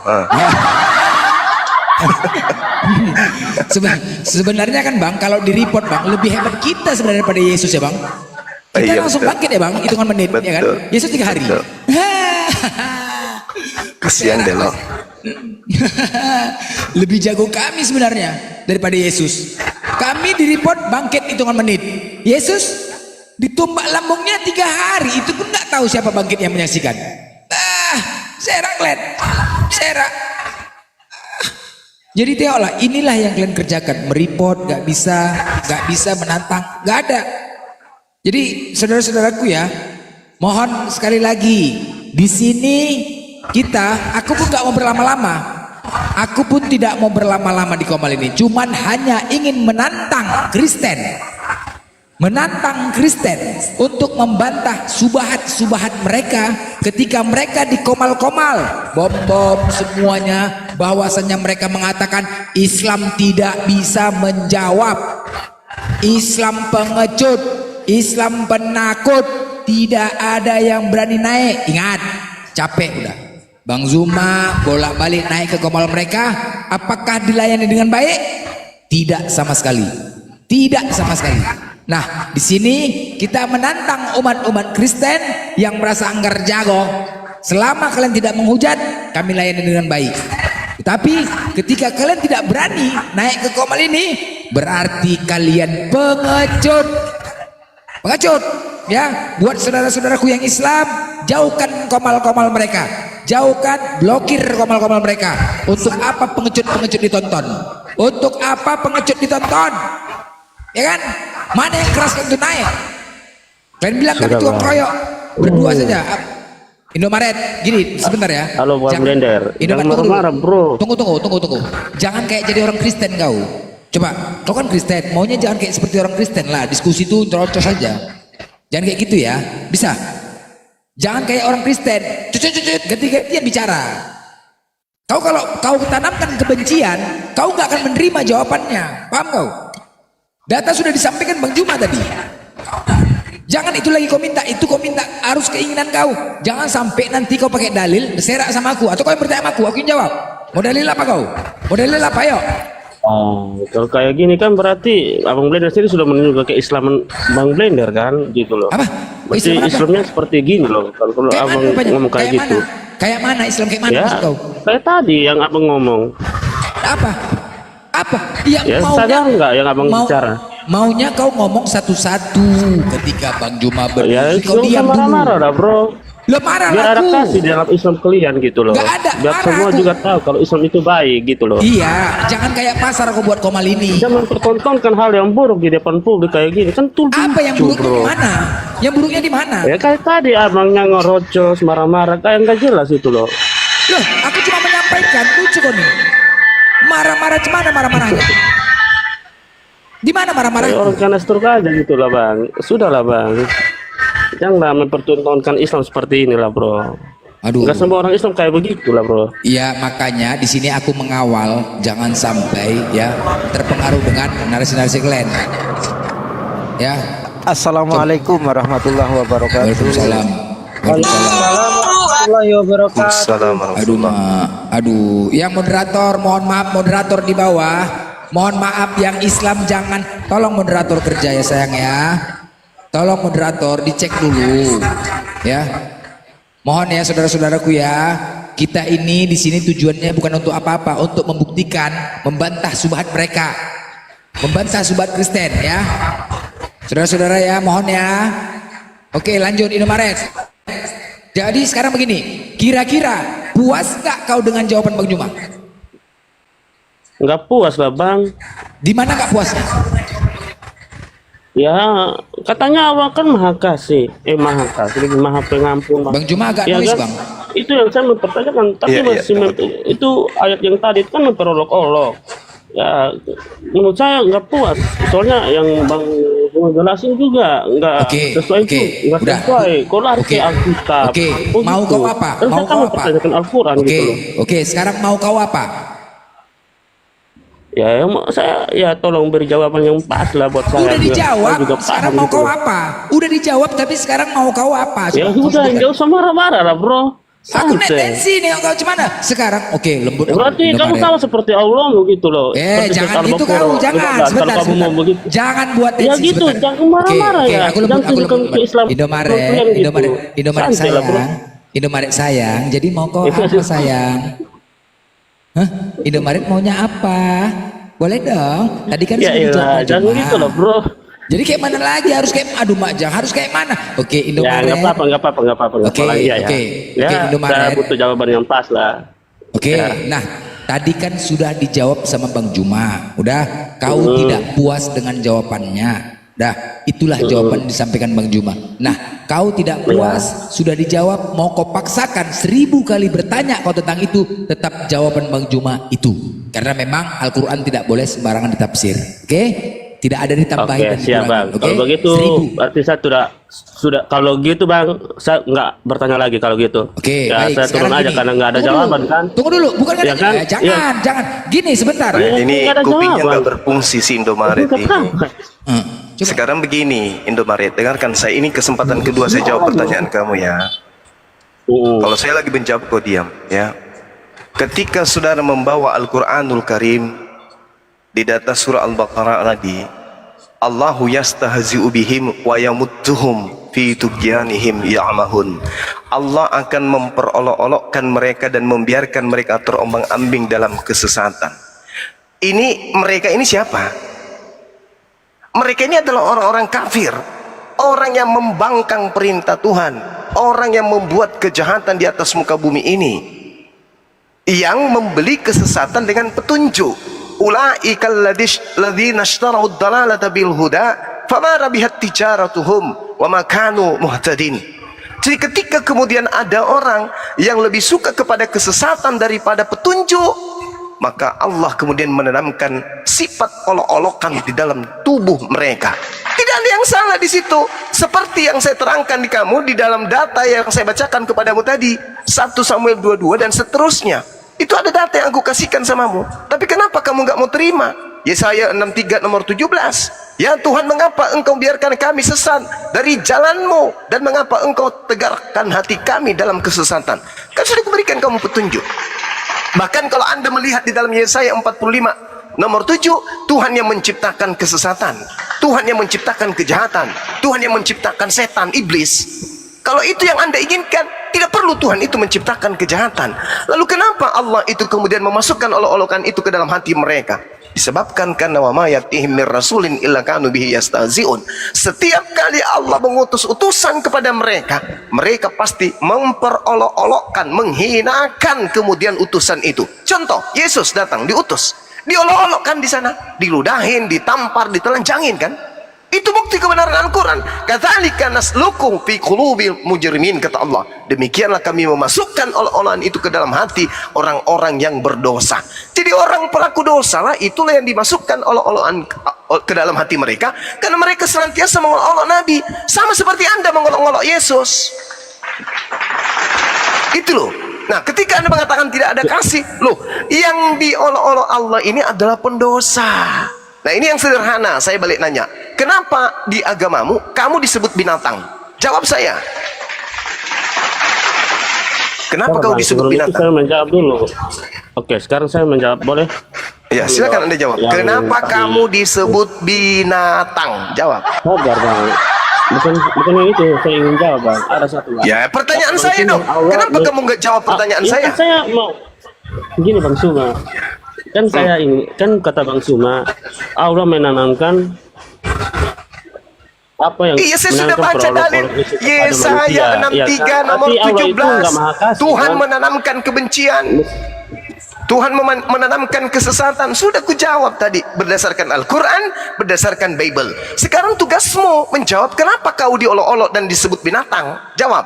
sebenarnya kan Bang, kalau di report Bang, lebih hebat kita sebenarnya daripada Yesus ya Bang. Kita Iya, langsung betul. bangkit ya Bang, hitungan menit ya kan. Betul. Yesus 3 hari. Betul. Kasihan deh lo. Lebih jago kami sebenarnya daripada Yesus. Kami di report bangkit hitungan menit. Yesus ditumbak lambungnya 3 hari, itu pun nggak tahu siapa bangkit yang menyaksikan. Serak Glenn, serak. Jadi tengoklah, inilah yang kalian kerjakan, mereport, nggak bisa menantang, nggak ada. Jadi saudara-saudaraku ya, mohon sekali lagi di sini aku pun nggak mau berlama-lama, aku pun tidak mau berlama-lama di Komal ini, cuman hanya ingin menantang Kristen untuk membantah subahat-subahat mereka ketika mereka di Komal-Komal bom semuanya, bahwasannya mereka mengatakan Islam tidak bisa menjawab, Islam pengecut, Islam penakut, tidak ada yang berani naik. Ingat, capek udah Bang Zuma bolak-balik naik ke Komal mereka, apakah dilayani dengan baik? Tidak sama sekali, tidak sama sekali. Nah, di sini kita menantang umat-umat Kristen yang merasa anggar jago. Selama kalian tidak menghujat, kami layani dengan baik. Tetapi ketika kalian tidak berani naik ke Komal ini, berarti kalian pengecut. Pengecut, ya. Buat saudara-saudaraku yang Islam, jauhkan Komal-Komal mereka. Jauhkan, blokir Komal-Komal mereka. Untuk apa pengecut-pengecut ditonton? Untuk apa pengecut ditonton? Ya kan? Mana yang keras untuk naik? Kalian bilang kami tukang kroyok, berdua saja. Indomaret, gini sebentar ya. Halo Bang Blender. Indomaret, Jangan marah-marah, bro. Tunggu. Jangan kayak jadi orang Kristen kau. Coba, kau kan Kristen, maunya jangan kayak seperti orang Kristen lah. Diskusi itu terocos saja. Jangan kayak gitu ya, bisa. Jangan kayak orang Kristen, cucut, ganti-gantian bicara. Kau kalau kau tanamkan kebencian, kau nggak akan menerima jawabannya. Paham kau? Data sudah disampaikan Bang Juma tadi. Jangan itu lagi kau minta, itu kau minta harus keinginan kau. Jangan sampai nanti kau pakai dalil berserak sama aku, atau kau yang bertanya sama aku yang jawab. Mau dalil apa kau? Mau dalil apa, yuk? Kalau kayak gini kan berarti Abang Blender sendiri sudah menunjuk keislaman Bang Blender kan, gitu loh. Apa? Berarti Islam apa? Islamnya seperti gini loh. Kalau Kayak Abang mana rupanya? ngomong kayak gitu. Kayak mana Islam, kayak mana Ya, maksud kau? kayak tadi yang Abang ngomong. Apa? Yang Ya, maunya, sadar nggak yang Abang bicara? Maunya kau ngomong satu-satu ketika Bang Juma Ya, kau itu diam dulu. marah-marah dah, bro. Lo marah Biar ada aku. kasih di dalam Islam kalian gitu loh. Nggak ada, Biar marah semua aku. juga tahu kalau Islam itu baik gitu loh. Iya, jangan kayak pasar aku buat Komal ini. Jangan mempertontonkan hal yang buruk di depan publik kayak gini kan tuh Apa yang lucu, buruknya di mana? Yang buruknya di mana? Ya kayak tadi abangnya ngerocos, marah-marah, kayak nggak jelas itu loh. Loh, aku cuma menyampaikan, lucu kok nih. Marah-marah cemana marah-marahnya? Di mana Kayak marah-marah? orang kanastruk aja gitu lah bang. Sudahlah bang. Janganlah mempertontonkan Islam seperti inilah bro. Aduh. Nggak semua orang Islam kayak begitu lah bro. Iya, makanya di sini aku mengawal jangan sampai ya terpengaruh dengan narasi-narasi kalian. Ya. Assalamualaikum warahmatullahi wabarakatuh. Waalaikumsalam. Waalaikumsalam. Warahmatullahi wabarakatuh. Assalamualaikum. Aduh, yang moderator, mohon maaf moderator di bawah. Mohon maaf yang Islam jangan, tolong moderator kerja ya sayang ya. Tolong moderator dicek dulu ya. Mohon ya saudara-saudaraku ya. Kita ini di sini tujuannya bukan untuk apa-apa, untuk membuktikan, membantah subhat mereka. Membantah subhat Kristen ya. Saudara-saudara ya, mohon ya. Oke, lanjut Indomaret. Jadi sekarang begini, kira-kira puas nggak kau dengan jawaban Bang Juma? Nggak puas lah bang. Di mana nggak puasnya? Ya katanya awal kan maha kasih, maha pengampun. Bang Juma agak Ya noise kan? Bang. Itu yang saya mempertanyakan, tapi Iya, masih itu ayat yang tadi itu kan memperolok-olok. Ya menurut saya nggak puas. Soalnya yang Bang Mau jelasin juga nggak sesuai itu, nggak udah. sesuai. Kau lari Oke. ke Alkitab. Oke, Oh, mau gitu. kau apa? Kan Mau saya kan kau apa? mempertanyakan Al-Quran Oke, gitu loh. oke. Sekarang mau kau apa? Ya, saya ya tolong beri jawaban yang pas lah buat saya. Udah dijawab. Saya juga Sekarang paham mau gitu kau loh. apa? Udah dijawab, tapi sekarang mau kau apa? Ya Coba kau sudah, sebutkan. nggak usah marah-marah lah bro. Aku net Santai. tensi nih kau gimana? Sekarang oke, lembut. Berarti kamu sama seperti Allah begitu loh. Seperti Jangan Al gitu Baqarah kau, jangan. 15, Sebentar, kalau kamu sebentar. mau begitu. Jangan buat Ya tensi gitu, sebentar. jangan marah-marah Oke, ya. aku lembut, Jangan aku tunjukkan lembut. ke Islam. Indomaret, kalian gitu. Indomaret Santai lah, bro. sayang. Indomaret sayang. Jadi mau kau apa sayang? Hah? Indomaret maunya apa? Boleh dong. Tadi kan Ya sudah dijawab elah, jangan Juma. gitu loh bro. Jadi kayak mana lagi? Harus kayak aduh Majang, harus kayak mana? Oke, Ya Indomaret. nggak apa-apa, nggak apa-apa, nggak apa-apa. Oke, Lagi ya. oke, Ya, oke, Indomaret. saya butuh jawaban yang pas lah. Oke, Ya. nah tadi kan sudah dijawab sama Bang Juma. Udah, kau tidak puas dengan jawabannya. Dah, itulah jawaban yang disampaikan Bang Juma. Nah, kau tidak puas, sudah dijawab, mau kau paksakan 1000 kali bertanya kau tentang itu, tetap jawaban Bang Juma itu. Karena memang Al-Quran tidak boleh sembarangan ditafsir. Oke? Tidak ada ditambahin Oke, dan siap dikurangi. bang. Oke? Kalau begitu, 1000. berarti saya sudah kalau gitu bang, saya nggak bertanya lagi kalau gitu. Oke, Ya, baik. saya turun Sekarang aja gini. karena nggak ada Tunggu jawaban dulu. kan. Tunggu dulu, bukan Ya kan? jangan, jangan. Gini sebentar. Ya. Ini nggak ada kupingnya jawaban. nggak berfungsi si Indomaret Nggak ini. apa-apa. Coba. Sekarang begini, Indomaret, dengarkan saya, ini kesempatan kedua saya jawab pertanyaan kamu ya. Kalau saya lagi menjawab kau diam ya. Ketika saudara membawa Al-Quranul Karim di data surah Al-Baqarah tadi, Allahu yastahzi'u bihim wa yamudduhum fi tughyanihim ya'mahun. Allah akan memperolok-olokkan mereka dan membiarkan mereka terombang-ambing dalam kesesatan. Ini mereka ini siapa? Mereka ini adalah orang-orang kafir, orang yang membangkang perintah Tuhan, orang yang membuat kejahatan di atas muka bumi ini, yang membeli kesesatan dengan petunjuk. Ulaikal ladzina ishtarau ad-dalalata bil huda fama rabihat tijaratuhum wa ma kanu muhtadin. Jadi ketika kemudian ada orang yang lebih suka kepada kesesatan daripada petunjuk, maka Allah kemudian menanamkan sifat olok-olokan di dalam tubuh mereka. Tidak ada yang salah di situ. Seperti yang saya terangkan di kamu di dalam data yang saya bacakan kepadamu tadi, 1 Samuel 22 dan seterusnya. Itu ada data yang aku kasihkan samamu. Tapi kenapa kamu nggak mau terima? Yesaya 63 nomor 17. Ya Tuhan, mengapa engkau biarkan kami sesat dari jalanmu, dan mengapa engkau tegarkan hati kami dalam kesesatan? Kan sudah kuberikan kamu petunjuk. Bahkan kalau anda melihat di dalam Yesaya 45 nomor 7, Tuhan yang menciptakan kesesatan, Tuhan yang menciptakan kejahatan, Tuhan yang menciptakan setan, iblis. Kalau itu yang anda inginkan, tidak perlu Tuhan itu menciptakan kejahatan. Lalu kenapa Allah itu kemudian memasukkan olok-olokan itu ke dalam hati mereka? Disebabkan karena wa ma yatihim mir rasulin illa kanu bihi yastahzi'un. Setiap kali Allah mengutus utusan kepada mereka, mereka pasti memperolok-olokkan, menghinakan kemudian utusan itu. Contoh, Yesus datang diutus, diolok-olokkan di sana, diludahin, ditampar, ditelanjangin kan? Itu bukti kebenaran Al-Quran. Kadzalika nasluku fi qulubil mujrimin, kata Allah. Demikianlah kami memasukkan olok-olokan itu ke dalam hati orang-orang yang berdosa. Jadi orang pelaku dosa lah itulah yang dimasukkan olok-olokan ke dalam hati mereka, karena mereka senantiasa mengolok-olok Nabi, sama seperti anda mengolok-olok Yesus. Itu loh. Nah, ketika anda mengatakan tidak ada kasih, loh, yang diolok-olok Allah ini adalah pendosa. Nah, ini yang sederhana. Saya balik nanya, kenapa di agamamu kamu disebut binatang? Jawab saya. Kenapa kau disebut Sebelum itu binatang? saya menjawab dulu. Oke, sekarang saya menjawab, boleh? Ya, silakan anda jawab. Yang Kenapa tadi- kamu disebut binatang? Jawab. Sabar bang. Bukan yang itu saya ingin jawab bang. Ada satu lagi. Ya, pertanyaan saya dong. Allah Kenapa kamu nggak jawab pertanyaan Ya, saya? kan saya mau gini bang Suma. Kan saya ingin, kan kata bang Suma, Allah menanamkan apa yang Iya, saya sudah menanamkan baca dalil perolok-olok itu kepada Yesaya manusia, ya 63 kan? nomor Tapi Allah itu 17. nggak maha kasih, Tuhan kan? menanamkan kebencian, Tuhan menanamkan kesesatan. Sudah kujawab tadi berdasarkan Al-Quran, berdasarkan Bible. Sekarang tugasmu menjawab kenapa kau diolok-olok dan disebut binatang. Jawab.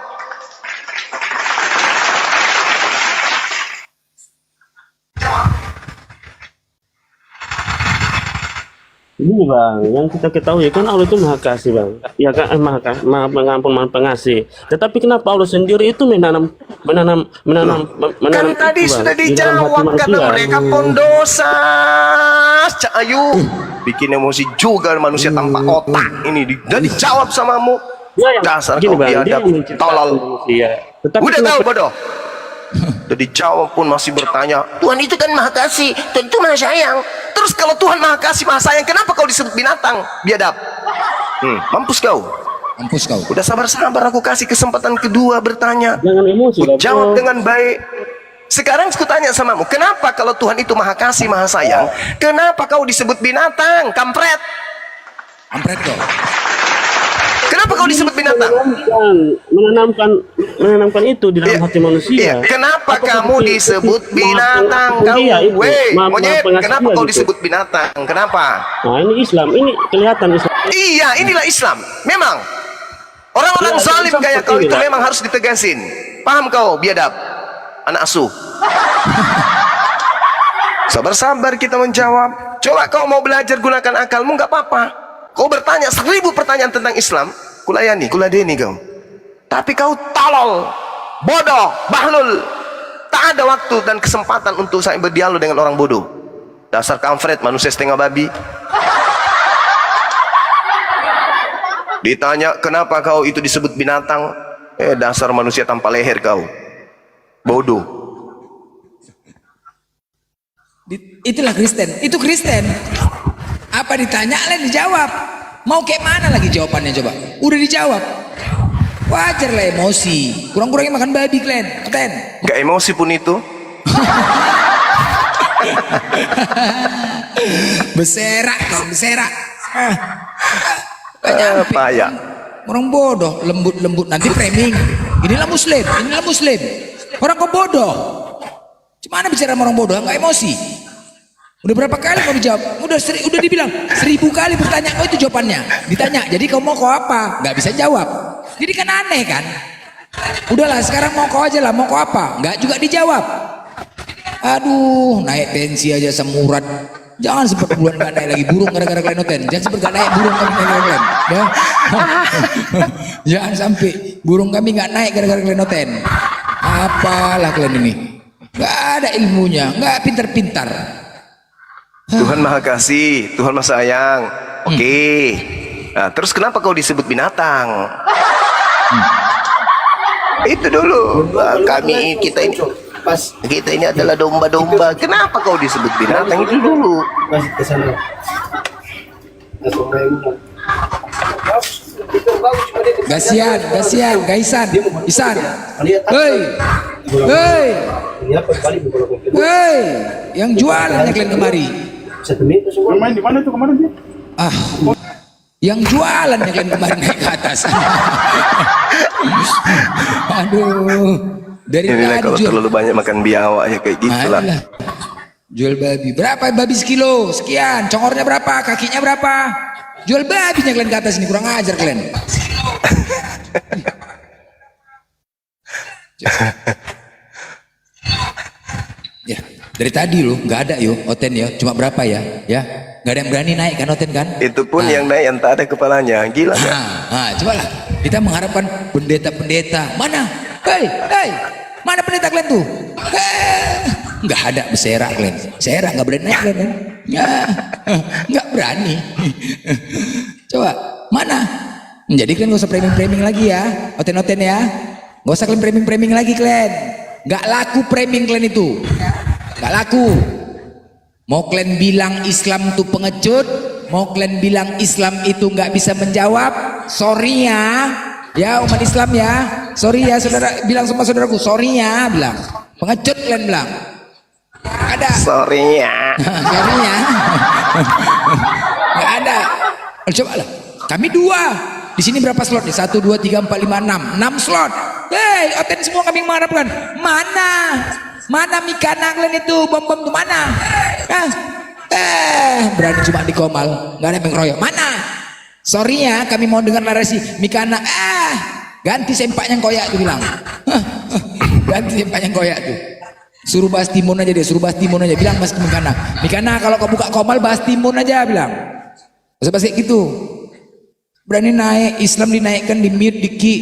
Gini bang, yang kita ketahui kan Allah itu maha kasih bang, ya kan, maha pengampun, maha pengasih. Tetapi kenapa Allah sendiri itu menanam Kan tadi itu, Bang, sudah di dalam hati dijawab kata manusia. mereka pendosa. Cak Ayu bikin emosi juga manusia tanpa otak ini. Sudah dijawab samamu. Ya, yang Dasar gini, kau Bang, dia biadab, yang menciptakan tolol. manusia. Tetapi Udah tahu kenapa- bodoh. Udah dijawab pun masih bertanya. Tuhan itu kan maha kasih, Tuhan itu maha sayang. Terus kalau Tuhan maha kasih maha sayang, kenapa kau disebut binatang? Biadab. Mampus kau. Mampus kau. Udah sabar-sabar aku kasih kesempatan kedua bertanya. Jangan emosi lah, Jawab bro. dengan baik. Sekarang aku tanya samamu, kenapa kalau Tuhan itu maha kasih maha sayang, kenapa kau disebut binatang, kampret? Kampret kau. Kenapa kau disebut binatang? menanamkan itu di dalam Iya, hati manusia. iya. Kenapa Apa kamu seperti- disebut seperti binatang? maaf, Kau, dia itu, weh, maaf, monyet, pengasih kenapa dia kau gitu. disebut binatang? Kenapa? Nah ini Islam, ini kelihatan Islam. Iya, inilah Islam. Memang orang-orang Iya, zalim Islam kayak seperti kau ini, itu Pak. memang harus ditegasin. Paham kau, biadab, anak asuh? Sabar-sabar kita menjawab. Coba kau mau belajar gunakan akalmu, nggak apa-apa. Kau bertanya 1000 pertanyaan tentang Islam, kulayani, kuladeni kau. Tapi kau tolol, bodoh, bahlul. Tak ada waktu dan kesempatan untuk saya berdialog dengan orang bodoh. Dasar kampret, manusia setengah babi. Ditanya kenapa kau itu disebut binatang? Dasar manusia tanpa leher kau. Bodoh. Itulah Kristen. Itu Kristen. Apa ditanya lain dijawab. Mau kayak mana lagi jawabannya coba? Udah dijawab. Wajar lah emosi. Kurang-kurangnya makan babi kalian. Kapten. Gak emosi pun itu. Beserak kau, beserak. Gak nyampe. Payah. Orang bodoh, lembut-lembut nanti framing. Inilah muslim, inilah muslim. Orang kau bodoh. Gimana bicara sama orang bodoh? Enggak emosi. Udah berapa kali kau dijawab? Udah dibilang 1000 kali bertanya kau itu jawabannya. Ditanya, jadi kau mau kau apa? Nggak bisa jawab. Jadi kan aneh kan? Udahlah sekarang mau kau aja lah, mau kau apa? Nggak juga dijawab. Aduh, naik tensi aja semurat. Jangan sempat bulan nggak naik lagi burung gara-gara kalian noten. Jangan sempat nggak naik burung kami gara-gara kalian. Ya? Jangan sampai burung kami nggak naik gara-gara kalian noten. Apalah kalian ini? Nggak ada ilmunya, nggak pintar-pintar. Tuhan maha kasih, Tuhan maha sayang. Oke. Nah, terus kenapa kau disebut binatang? Itu dulu. Kita ini adalah domba-domba. Kenapa kau disebut binatang? Itu dulu. Gasian, Gaisan, Isan. Hei, hei, hei, yang jualannya kalian kemari. Main di mana tuh kemarin dia? Ah, yang jualannya kalian kemarin naik ke atas. Aduh, dari Inilah tadi kalau jual. terlalu banyak makan biawak ya kayak gitulah. Ayolah. Jual babi. Berapa babi sekilo? Sekian. Congornya berapa? Kakinya berapa? Jual babinya kalian ke atas ini. Kurang ajar kalian. Ya, dari tadi loh nggak ada yo Oten ya. Cuma berapa ya? Ya, nggak ada yang berani naik kan Oten kan? Itu pun yang naik yang tak ada kepalanya. Gila kan? Coba lah. Kita mengharapkan pendeta-pendeta. Mana? Hei, hei. Mana pendeta kalian tuh? Nggak ada beserak kalian. Beserak nggak berani naik kalian kan? Ya, nggak berani. Coba, mana? Jadi kalian gak usah framing-framing lagi ya. Oten-oten ya. Gak usah kalian framing-framing lagi kalian. Nggak laku framing kalian itu. Nggak laku. Mau kalian bilang Islam itu pengecut, mau kalian bilang Islam itu nggak bisa menjawab, sorry ya umat Islam ya, sorry ya saudara, bilang sama saudaraku, sorry ya, bilang pengecut kalian bilang, ada, Sorry ya. sorry ya, nggak ada, coba lah, kami 2, di sini berapa slot nih? 1, 2, 3, 4, 5, 6 slot, hei Oten semua kami mengharapkan, mana Mikana kalian itu, bom-bom tuh mana? Berani cuma di Komal, nggak ada yang ngeroyok. Mana? Sorry ya, kami mau dengar narasi Mikana. Ganti sempaknya koyak tuh bilang. Ganti sempaknya koyak tuh. Suruh bahas timun aja dia, suruh bahas timun aja. Bilang mas Mikana, Mikana kalau kau buka Komal bahas timun aja bilang. Bahasa gitu. Berani naik, Islam dinaikkan, di mute, di ki.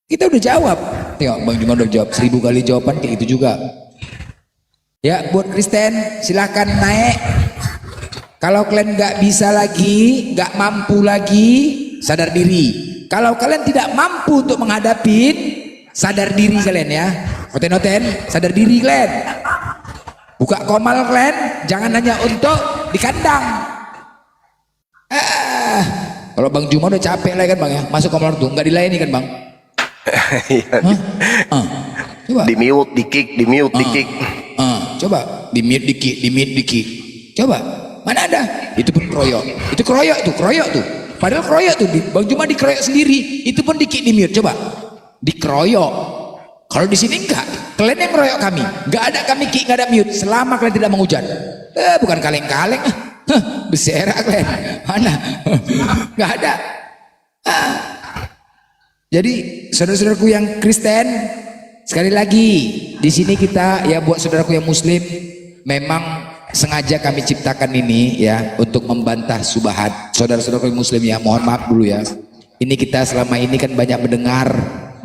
Kita udah jawab. Tengok Bang Juma udah jawab 1000 kali jawaban kayak gitu juga. Ya, buat Kristen silahkan naik. Kalau kalian nggak bisa lagi, nggak mampu lagi, sadar diri. Kalau kalian tidak mampu untuk menghadapi, sadar diri kalian ya. Noten-noten, sadar diri kalian. Buka komal kalian, jangan hanya untuk di kandang. Kalau Bang Juma udah capek lah kan Bang ya, masuk komal tuh nggak dilayani kan Bang? Iya, Coba. di mute, di kick, di mute, di kick. Coba di mute dikit. Coba, mana ada? Itu pun kroyok. Itu kroyok tuh. Padahal kroyok tuh, Bang Juma dikeroyok sendiri. Itu pun dikit di mute. Coba, dikeroyok. Kalau di sini enggak, kalian yang ngeroyok kami. Enggak ada kami kick, enggak ada mute. Selama kalian tidak menghujat. Bukan kaleng-kaleng. Berserak kalian. Mana? Enggak ada. Jadi saudara-saudaraku yang Kristen, sekali lagi di sini kita ya buat saudaraku yang Muslim, memang sengaja kami ciptakan ini ya untuk membantah subhat saudara-saudaraku yang Muslim ya. Mohon maaf dulu ya. Ini kita selama ini kan banyak mendengar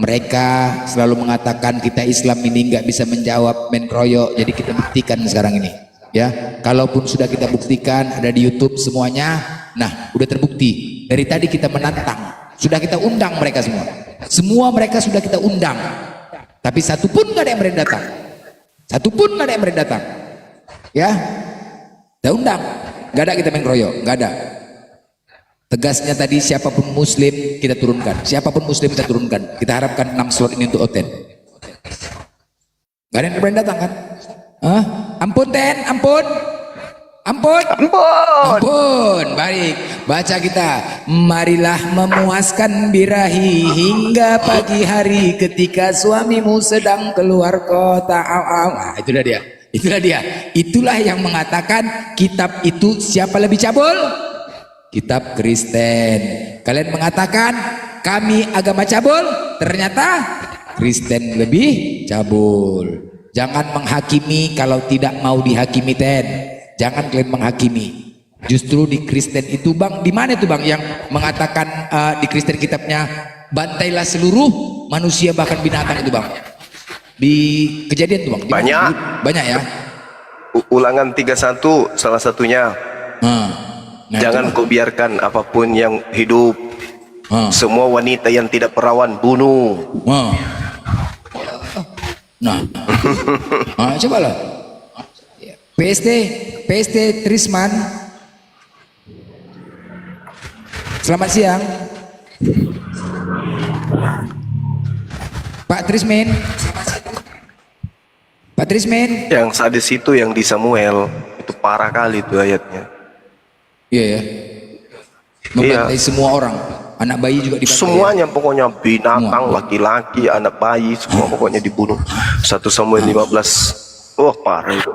mereka selalu mengatakan kita Islam ini nggak bisa menjawab main kroyok. Jadi kita buktikan sekarang ini ya. Kalaupun sudah kita buktikan ada di YouTube semuanya. Nah udah terbukti. Dari tadi kita menantang. Sudah kita undang mereka semua. Semua mereka sudah kita undang. Tapi satu pun gak ada yang berani datang. Satu pun gak ada yang berani datang. Ya. Kita undang. Gak ada kita main kroyok. Gak ada. Tegasnya tadi siapapun muslim kita turunkan. Siapapun muslim kita turunkan. Kita harapkan 6 slot ini untuk Oten. Gak ada yang berani datang kan? Hah? Ampun Ten, ampun. Ampun, baik. Baca kita. Marilah memuaskan birahi hingga pagi hari ketika suamimu sedang keluar kota. Nah, itulah dia. Itulah yang mengatakan kitab itu siapa lebih cabul? Kitab Kristen. Kalian mengatakan kami agama cabul, ternyata Kristen lebih cabul. Jangan menghakimi kalau tidak mau dihakimi Ten. Jangan kalian menghakimi. Justru di Kristen itu Bang, di mana itu Bang yang mengatakan di Kristen kitabnya bantailah seluruh manusia bahkan binatang itu Bang? Di Kejadian tuh Bang. Banyak. Banyak ya. Ulangan 31 salah satunya. Nah, Jangan kau biarkan apapun yang hidup. Semua wanita yang tidak perawan bunuh. Nah, cobalah. PST Trisman, selamat siang Pak Trismen. Yang sadis itu yang di Samuel itu parah kali itu ayatnya. Iya ya, membantai semua orang, anak bayi juga dibantai. Semuanya pokoknya binatang, laki-laki, anak bayi, semua pokoknya dibunuh. 1 Samuel 15. Wah parah itu.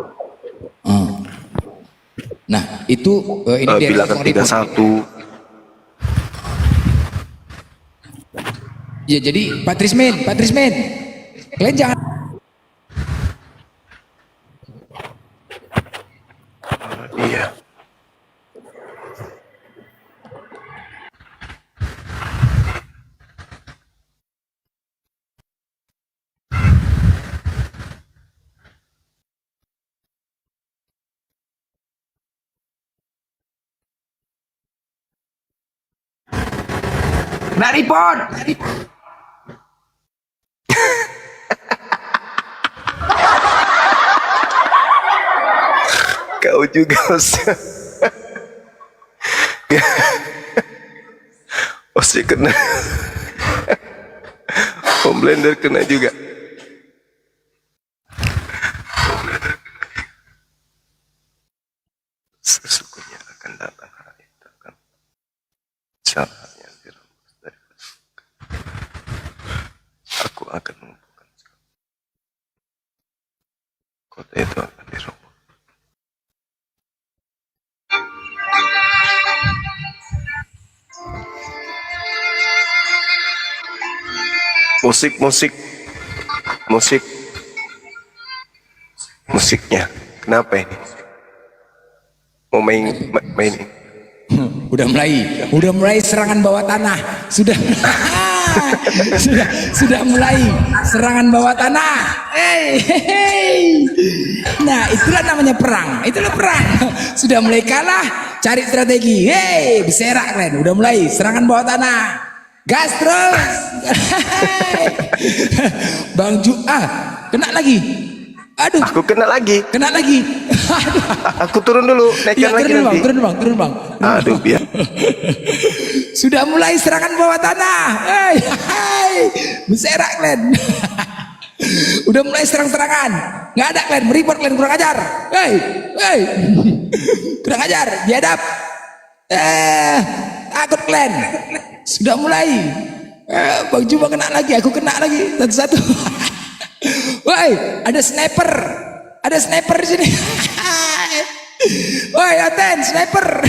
Nah itu ini Bilangan 31. Ya jadi Pak Trismen, kalian jangan. Iya. Naripon. Kau juga Ustaz. Masih kena. Blender kena juga. Sesungguhnya akan datang hari itu akan caranya direbus dari pasukan. Aku akan mengumpulkan kota itu akan diroboh. Musiknya kenapa ini mau mainin udah mulai serangan bawah tanah, sudah sudah mulai serangan bawah tanah. Nah, itulah namanya perang, itulah perang. Sudah mulai kalah, cari strategi. Berserak kalian, udah mulai serangan bawah tanah. Gas terus. Bang kena lagi. Aduh, Aku kena lagi. kena lagi. Aku turun dulu, naikkan lagi nanti. Turun bang. Aduh, biar. Sudah mulai serangan bawah tanah. Berserak kalian. Udah mulai serang-serangan. Nggak ada kalian, mereport kalian kurang ajar. Kurang ajar, biadab. Takut kalian. Sudah mulai. Bang Juma kena lagi, aku kena lagi satu-satu. Woi, ada sniper. Ada sniper di sini. Woi, Aten, sniper.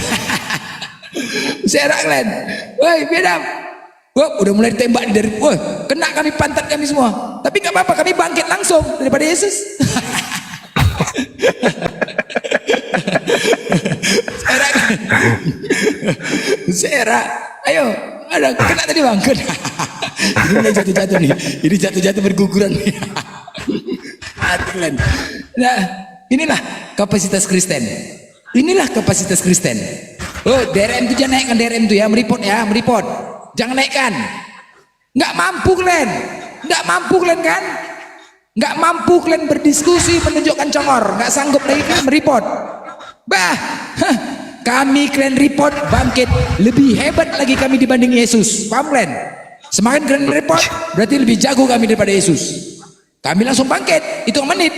Serak kalian. Woi, biadab. Wah, udah mulai ditembak dari. Wah, kena kami, pantat kami semua. Tapi nggak apa-apa, kami bangkit langsung daripada Yesus. Serak. Serak. Ayo, ada kena tadi bang. Kena. Ini mulai jatuh-jatuh nih. Ini jatuh-jatuh berguguran nih. Nah, inilah kapasitas Kristen. Inilah kapasitas Kristen. Oh, DRM itu jangan naikkan DRM itu ya, mereport ya, mereport. Jangan naikkan. Nggak mampu kalian. Nggak mampu kalian kan? Nggak mampu kalian berdiskusi, menunjukkan congor. Nggak sanggup lagi kan mereport. Kami kalian report bangkit. Lebih hebat lagi kami dibanding Yesus. Paham kalian? Semakin kalian report, berarti lebih jago kami daripada Yesus. Kami langsung bangkit, itu menit.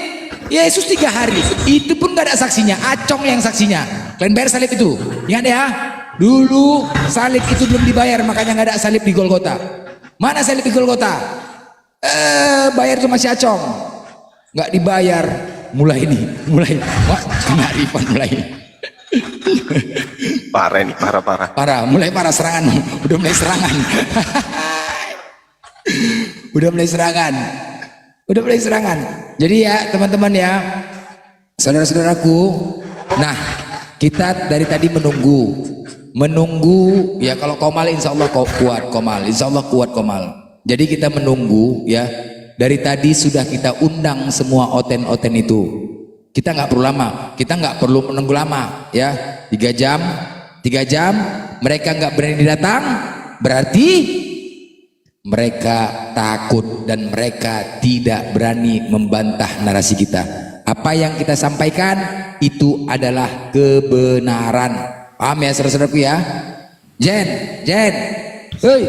Yesus 3 hari, itu pun gak ada saksinya, acong yang saksinya. Kalian bayar salib itu, ingat ya. Dulu salib itu belum dibayar, makanya gak ada salib di Golgota. Mana salib di Golgota? Bayar itu masih acong, gak dibayar. Mulai wah, kena refund mulai. Parah ini, parah. Mulai parah serangan, udah mulai serangan. Udah mulai serangan. Jadi ya teman-teman ya, saudara-saudaraku, nah kita dari tadi menunggu ya. Kalau Komal insya Allah kuat Komal, insya Allah kuat Komal. Jadi kita menunggu ya, dari tadi sudah kita undang semua oten-oten itu. Kita nggak perlu lama, kita nggak perlu menunggu lama ya. 3 jam mereka nggak berani datang, berarti mereka takut dan mereka tidak berani membantah narasi kita. Apa yang kita sampaikan itu adalah kebenaran. Paham ya saudara-saudaraku ya? Jen, hei,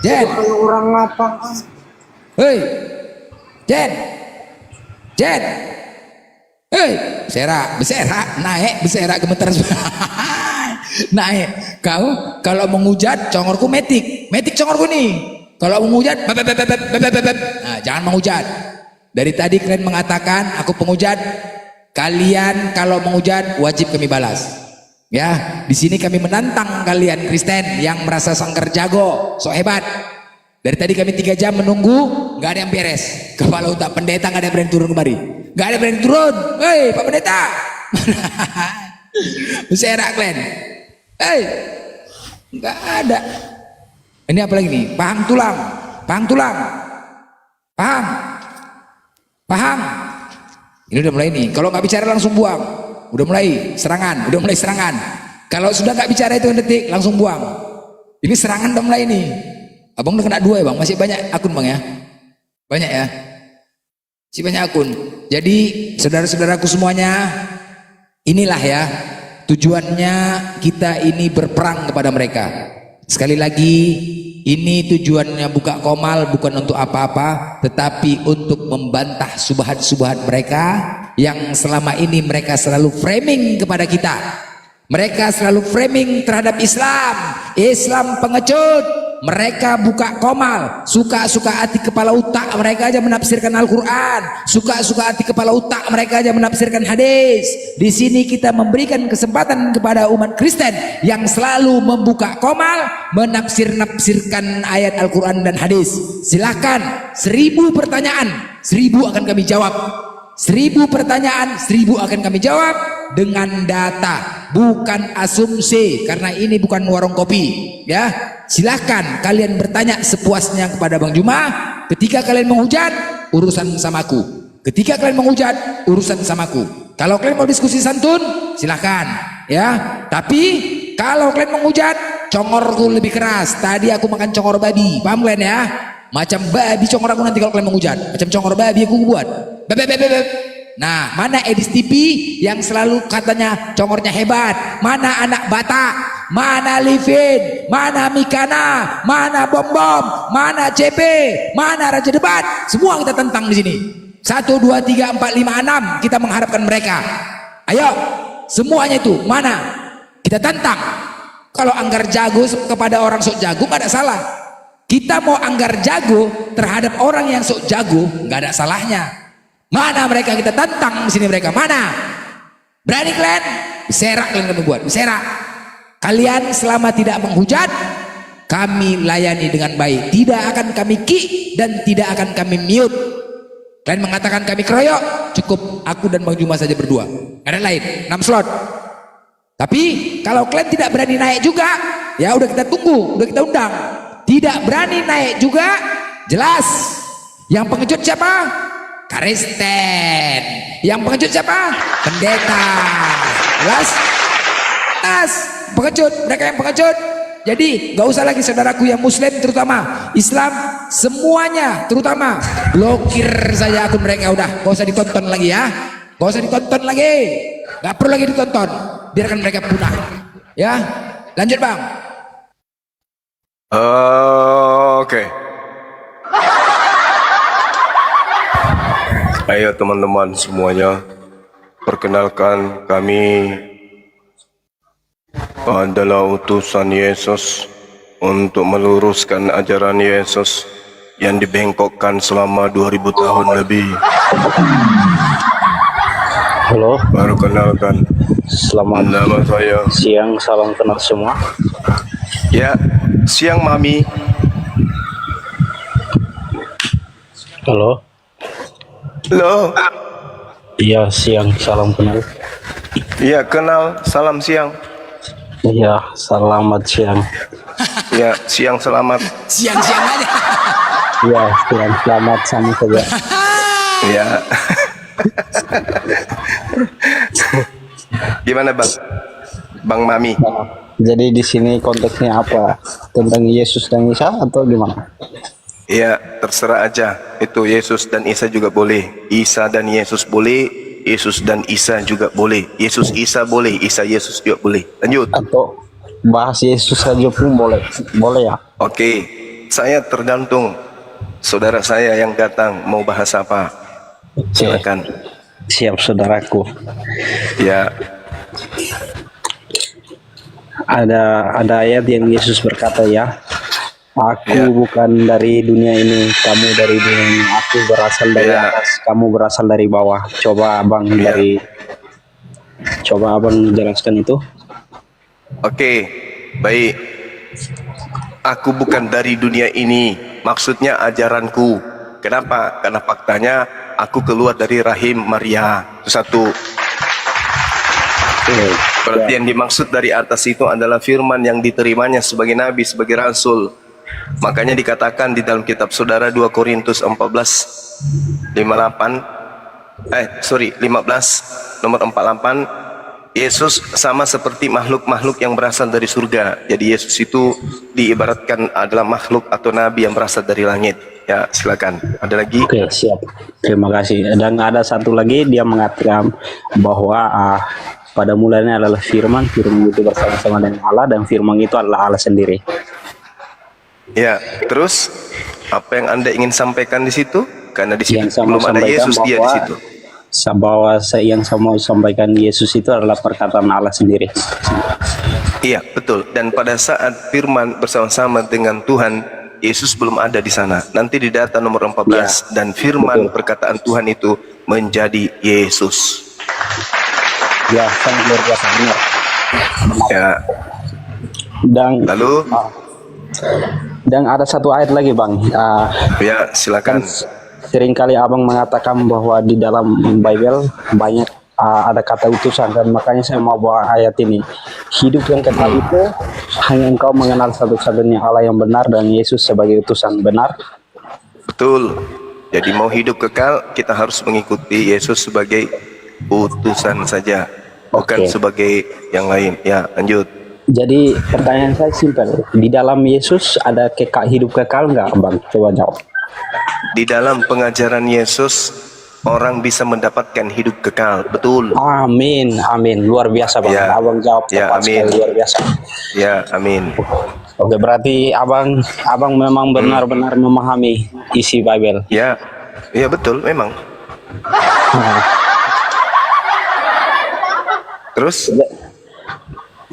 Jen, Orang apa? hei, Jen, hei, berserak, naik, berserak gemetar semua. Naik. Kau kalau menghujat congorku metik congorku nih. Kalau menghujat nah, jangan menghujat. Dari tadi kalian mengatakan aku penghujat. Kalian kalau menghujat wajib kami balas. Ya, di sini kami menantang kalian Kristen yang merasa sangkar jago, sok hebat. Dari tadi kami 3 jam menunggu, nggak ada yang beres. Kepala otak pendeta nggak ada yang berani turun kemari. Nggak ada yang berani turun. Hei, Pak Pendeta. Berserak kalian. Hei, nggak ada. Ini apa lagi nih? Pahang tulang. Pahang. Ini udah mulai nih. Kalau nggak bicara langsung buang. Udah mulai serangan. Kalau sudah nggak bicara itu detik langsung buang. Ini serangan udah mulai nih. Abang udah kena 2 ya bang. Masih banyak akun bang ya. Banyak ya. Masih banyak akun. Jadi saudara-saudaraku semuanya, inilah ya tujuannya kita ini berperang kepada mereka. Sekali lagi, ini tujuannya buka Komal bukan untuk apa-apa, tetapi untuk membantah subhat-subhat mereka yang selama ini mereka selalu framing kepada kita. Mereka selalu framing terhadap Islam pengecut. Mereka buka Komal, suka-suka hati kepala otak mereka aja menafsirkan Al-Quran, suka-suka hati kepala otak mereka aja menafsirkan hadis. Di sini kita memberikan kesempatan kepada umat Kristen yang selalu membuka Komal, menafsirkan ayat Al-Quran dan hadis. Silakan, 1000 pertanyaan, 1000 akan kami jawab. 1000 pertanyaan, 1000 akan kami jawab. dengan data, bukan asumsi, karena ini bukan warung kopi. Ya, silahkan kalian bertanya sepuasnya kepada Bang Juma. Ketika kalian menghujat, urusan samaku. Ketika kalian menghujat, urusan samaku. Kalau kalian mau diskusi santun, silahkan. Ya, tapi kalau kalian menghujat, congorku lebih keras. Tadi aku makan congor babi, paham kalian ya? Macam babi congor aku nanti kalau kalian menghujat. Macam congor babi aku buat. Beb, beb, beb, beb. Nah, mana Edis TV yang selalu katanya congornya hebat? Mana anak Batak? Mana Livin? Mana Mikana? Mana Bom Bom? Mana CP? Mana Raja Debat? Semua kita tentang di sini. 1, 2, 3, 4, 5, 6 kita mengharapkan mereka. Ayo, semuanya itu mana? Kita tantang. Kalau anggar jago kepada orang sok jago nggak ada salah. Kita mau anggar jago terhadap orang yang sok jago nggak ada salahnya. Mana mereka, kita tantang di sini mereka. Mana? Berani kalian? Serak kalian kami buat, serak. Kalian selama tidak menghujat, kami layani dengan baik. Tidak akan kami kick dan tidak akan kami mute. Kalian mengatakan kami keroyok, cukup aku dan Bang Juma saja berdua. Gak ada lain, 6 slot. Tapi kalau kalian tidak berani naik juga, ya udah kita tunggu, udah kita undang. Tidak berani naik juga, jelas. Yang pengecut siapa? Karisten. Yang pengecut siapa? Pendeta. Jelas? Jelas. Pengecut, mereka yang pengecut. Jadi gak usah lagi saudaraku yang muslim terutama Islam semuanya terutama blokir saja akun mereka, udah gak usah ditonton lagi ya, gak usah ditonton lagi, gak perlu lagi ditonton, biarkan mereka punah ya. Lanjut Bang. Oke. Ayo teman-teman semuanya, perkenalkan kami adalah utusan Yesus untuk meluruskan ajaran Yesus yang dibengkokkan selama 2000 tahun lebih. Halo, Perkenalkan, selamat nama saya. siang, salam kenal semua. Ya, siang Mami. Halo, Halo. iya siang, salam kenal. Iya, kenal. Salam siang. Iya, selamat siang. Ya, siang selamat. Siang-siang aja. Iya, siang selamat sama saja. Ya. Gimana Bang? Bang Mami. Jadi di sini konteksnya apa? Tentang Yesus dan Isa atau gimana? Ya, terserah aja. Itu Yesus dan Isa juga boleh. Isa dan Yesus boleh. Yesus dan Isa juga boleh. Yesus Isa boleh. Isa Yesus juga boleh. Lanjut. Atau bahas Yesus saja pun boleh? Boleh ya? Oke. Saya tergantung saudara saya yang datang mau bahas apa. Silakan. Siap saudaraku. Ya. Ada ayat yang Yesus berkata ya, aku Ya. bukan dari dunia ini, kamu dari dunia ini. Aku berasal dari Ya. atas, kamu berasal dari bawah. Coba abang Ya. coba abang jelaskan itu. Oke. Baik. Aku bukan dari dunia ini. Maksudnya ajaranku. Kenapa? Karena faktanya aku keluar dari rahim Maria. Itu satu. Berarti yang dimaksud dari atas itu adalah firman yang diterimanya sebagai nabi, sebagai rasul. Makanya dikatakan di dalam kitab saudara 2 Korintus 15 nomor 48, Yesus sama seperti makhluk-makhluk yang berasal dari surga. Jadi Yesus itu diibaratkan adalah makhluk atau nabi yang berasal dari langit. Ya, silakan. Ada lagi? Oke, siap. Terima kasih. Dan ada satu lagi, dia mengatakan bahwa pada mulanya adalah firman, firman itu bersama-sama dengan Allah, dan firman itu adalah Allah sendiri. Ya, terus apa yang Anda ingin sampaikan di situ? Karena di situ Yang saya belum mau ada sampaikan Yesus, dia di situ. bahwa yang saya mau sampaikan Yesus itu adalah perkataan Allah sendiri. Iya, betul. Dan pada saat firman bersama-sama dengan Tuhan, Yesus belum ada di sana. Nanti di data nomor 14 dan firman betul. perkataan Tuhan itu menjadi Yesus. Ya, sangat luar biasa benar. Ya. Dan Lalu ada satu ayat lagi, Bang. ya, silakan. Seringkali abang mengatakan bahwa di dalam Bible banyak ada kata utusan, dan makanya saya mau bawa ayat ini. Hidup yang kekal itu hanya engkau mengenal satu-satunya Allah yang benar dan Yesus sebagai utusan benar. Betul. Jadi mau hidup kekal, kita harus mengikuti Yesus sebagai utusan saja, bukan Oke. sebagai yang lain. Ya, lanjut. Jadi pertanyaan saya simpel, di dalam Yesus ada hidup kekal nggak, Bang? Coba jawab. Di dalam pengajaran Yesus, orang bisa mendapatkan hidup kekal. Betul. Amin, amin. Luar biasa, Bang. Ya. Abang jawab Ya, tepat amin. sekali, luar biasa. Ya, amin. Oke, berarti abang memang benar-benar memahami isi Bible. Ya, ya betul, memang. Terus?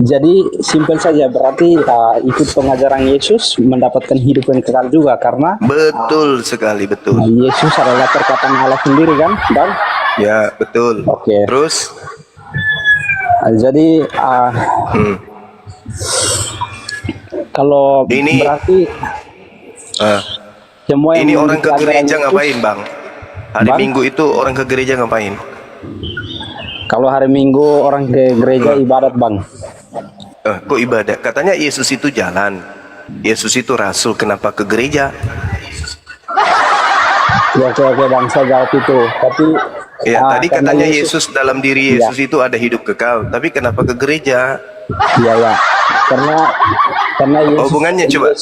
Jadi simpel saja, berarti ikut pengajaran Yesus mendapatkan hidup yang kekal juga, karena Betul sekali, betul. Yesus adalah perkataan Allah sendiri kan, Bang? Ya, betul. Oke. Terus? Jadi kalau Ini- berarti Ah, semua yang ini orang ke mengikuti ajaran gereja Yesus- ngapain, Bang? Hari Bang? Minggu itu orang ke gereja ngapain? Kalau hari Minggu orang ke gereja ibadat, Bang. Kok ibadah? Katanya Yesus itu jalan. Yesus itu rasul, kenapa ke gereja? Ya, oke, Bang, saya jawab itu. Tapi Ya, tadi karena katanya Yesus dalam diri Iya. Yesus itu ada hidup kekal. Tapi kenapa ke gereja? Iya, ya. Karena Yesus, hubungannya coba?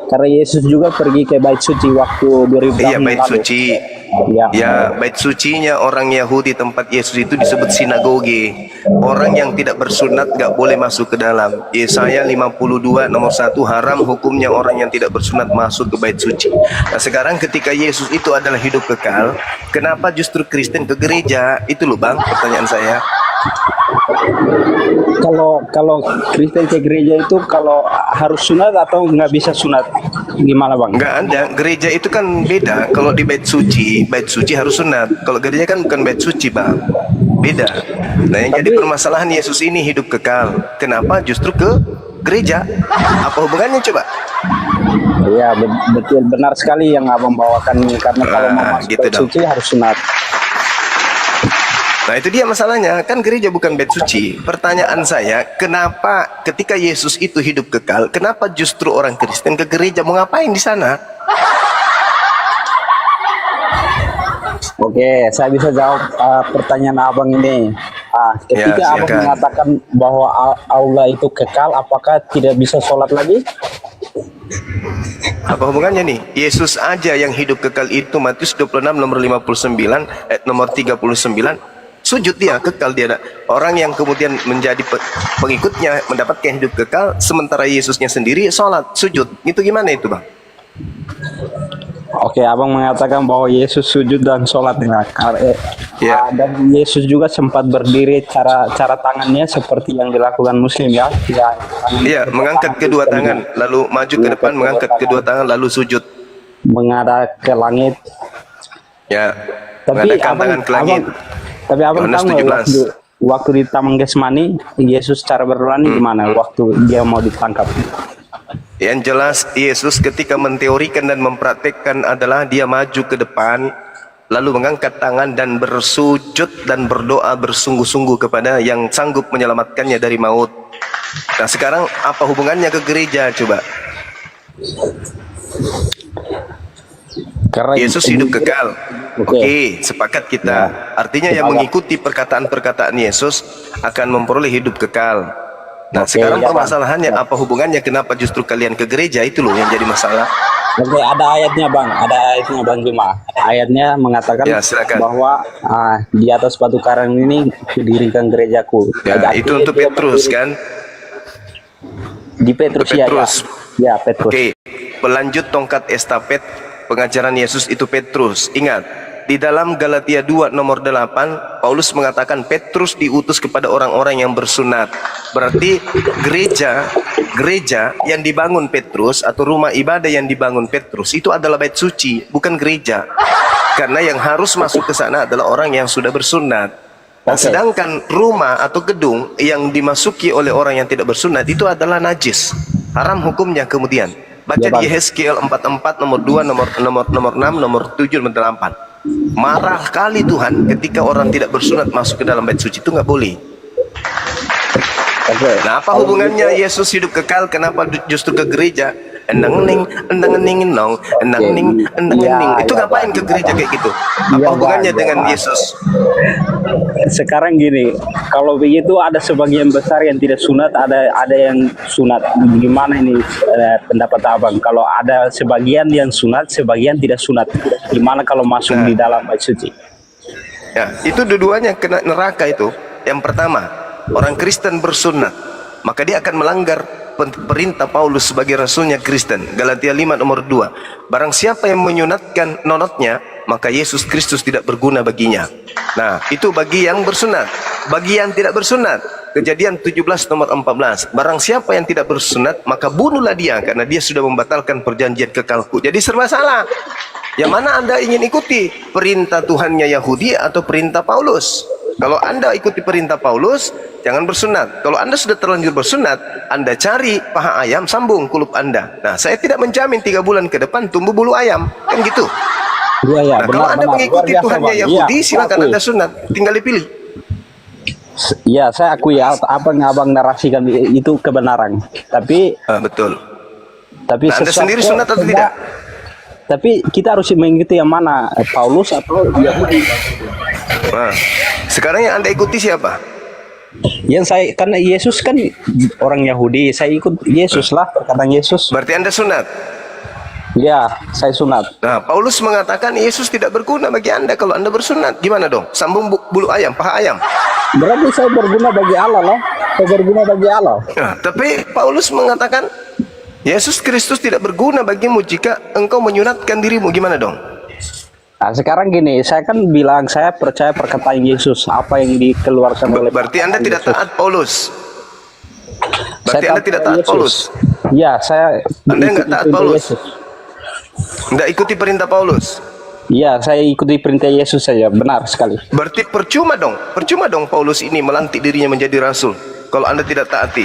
Karena Yesus juga pergi ke bait suci waktu 2000 Iya, tahun bait lalu. suci. Ya. Ya, bait sucinya orang Yahudi tempat Yesus itu disebut sinagoge. Orang yang tidak bersunat gak boleh masuk ke dalam. Yesaya 52 nomor 1, haram hukumnya orang yang tidak bersunat masuk ke bait suci. Nah, sekarang ketika Yesus itu adalah hidup kekal, kenapa justru Kristen ke gereja? Itu loh, Bang, pertanyaan saya. Kalau Kristen ke gereja itu kalau harus sunat atau nggak bisa sunat, gimana, Bang? Nggak ada, gereja itu kan beda. Kalau di bait suci harus sunat. Kalau gereja kan bukan bait suci, Bang. Beda. Nah, yang jadi permasalahan Yesus ini hidup kekal. Kenapa justru ke gereja? Apa hubungannya coba? Iya, betul, benar sekali yang abang bawakan ini, karena kalau mau masuk gitu bait dong. suci harus sunat. Nah, itu dia masalahnya. Kan gereja bukan bait suci. Pertanyaan saya, kenapa ketika Yesus itu hidup kekal, kenapa justru orang Kristen ke gereja? Mau ngapain di sana? Oke, saya bisa jawab pertanyaan abang ini. Ketika Ya, abang silakan. mengatakan bahwa Allah itu kekal, apakah tidak bisa sholat lagi? Apa hubungannya nih? Yesus aja yang hidup kekal itu, Matius 26 nomor 59 nomor 39, sujud dia, kekal dia. Orang yang kemudian menjadi pengikutnya mendapatkan hidup kekal, sementara Yesusnya sendiri sholat, sujud. Itu gimana itu, Bang? Oke, abang mengatakan bahwa Yesus sujud dan sholat. Ya. Dan Yesus juga sempat berdiri, cara tangannya seperti yang dilakukan Muslim, ya. Iya, mengangkat kedua tangan, lalu maju ke depan, mengangkat kedua tangan, lalu sujud. Menghadap ke langit. Ya, Tapi mengadakan tangan ke langit. Tapi abang Yohanes tahu nggak 17. waktu di Taman Getsemani, Yesus cara berdoa gimana waktu dia mau ditangkap? Yang jelas Yesus ketika menteorikan dan mempraktekkan adalah dia maju ke depan, lalu mengangkat tangan dan bersujud dan berdoa bersungguh-sungguh kepada yang sanggup menyelamatkannya dari maut. Nah, sekarang apa hubungannya ke gereja coba? Karena Yesus hidup kekal. Oke. Oke, sepakat kita. Artinya yang mengikuti perkataan-perkataan Yesus akan memperoleh hidup kekal. Nah, Oke, sekarang ya, Bang. permasalahannya apa hubungannya, kenapa justru kalian ke gereja? Itu loh yang jadi masalah. Oke, ada ayatnya, Bang. Ada ayatnya, Bang Bima. Ayatnya mengatakan Ya, silakan. bahwa di atas batu karang ini didirikan gerejaku. Ya, Ada itu artinya untuk dia Petrus berdiri kan? Di Petrus, ya, Petrus. ya, Petrus. Oke, pelanjut tongkat estafet pengajaran Yesus itu Petrus. Ingat, di dalam Galatia 2 nomor 8, Paulus mengatakan Petrus diutus kepada orang-orang yang bersunat. Berarti gereja yang dibangun Petrus atau rumah ibadah yang dibangun Petrus itu adalah bait suci, bukan gereja. Karena yang harus masuk ke sana adalah orang yang sudah bersunat. Nah, Oke. sedangkan rumah atau gedung yang dimasuki oleh orang yang tidak bersunat itu adalah najis. Haram hukumnya kemudian. Baca Ya, Bang. di Yehezkiel 44 nomor 2, nomor 6, nomor 7, nomor 8. Marah kali Tuhan ketika orang tidak bersunat masuk ke dalam bait suci, itu nggak boleh. Oke. Nah, apa hubungannya Yesus hidup kekal? Kenapa justru ke gereja? Endang ning nong, endang ning. Itu ngapain ke gereja kayak gitu? Apa hubungannya dengan Yesus? Sekarang gini, kalau begitu ada sebagian besar yang tidak sunat, ada yang sunat. Gimana ini pendapat abang? Kalau ada sebagian yang sunat, sebagian tidak sunat, gimana kalau masuk di dalam bait suci? Ya, itu dua-duanya kena neraka itu. Yang pertama, orang Kristen bersunat, maka dia akan melanggar perintah Paulus sebagai rasulnya Kristen. Galatia 5 nomor 2. Barang siapa yang menyunatkan nonotnya, maka Yesus Kristus tidak berguna baginya. Nah, itu bagi yang bersunat. Bagi yang tidak bersunat, Kejadian 17 nomor 14. Barang siapa yang tidak bersunat, maka bunuhlah dia, karena dia sudah membatalkan perjanjian kekalku. Jadi serba salah. Yang mana Anda ingin ikuti? Perintah Tuhannya Yahudi atau perintah Paulus? Kalau Anda ikuti perintah Paulus, jangan bersunat. Kalau Anda sudah terlanjur bersunat, Anda cari paha ayam, sambung kulup Anda. Nah, saya tidak menjamin 3 bulan ke depan tumbuh bulu ayam. Kan gitu. Iya, Nah, kalau Anda mengikuti Tuhannya Yahudi, silakan Anda sunat. Tinggal dipilih. Ya, saya akui apa yang abang narasikan itu kebenaran. Tapi Betul. Nah, Anda sesuatu- sendiri sunat atau tidak? Tapi kita harus mengikuti yang mana, Paulus atau Yahudi? Nah, sekarang yang Anda ikuti siapa? Yang saya, karena Yesus kan orang Yahudi, saya ikut Yesus lah, perkataan Yesus. Berarti Anda sunat. Ya, saya sunat. Nah, Paulus mengatakan Yesus tidak berguna bagi Anda kalau Anda bersunat. Gimana dong? Sambung bulu ayam, paha ayam. Berarti saya berguna bagi Allah lah. Saya berguna bagi Allah. Nah, tapi Paulus mengatakan Yesus Kristus tidak berguna bagimu jika engkau menyunatkan dirimu. Gimana dong? Nah, sekarang gini, saya kan bilang saya percaya perkataan Yesus, apa yang dikeluarkan oleh. Berarti Anda tidak Yesus. taat Paulus. Berarti Saya Anda tidak taat Yesus. Paulus. Ya, saya. Anda nggak ikuti taat perintah Paulus. Yesus. Nggak ikuti perintah Paulus. Ya, saya ikuti perintah Yesus saja, benar sekali. Berarti percuma dong Paulus ini melantik dirinya menjadi rasul kalau Anda tidak taati.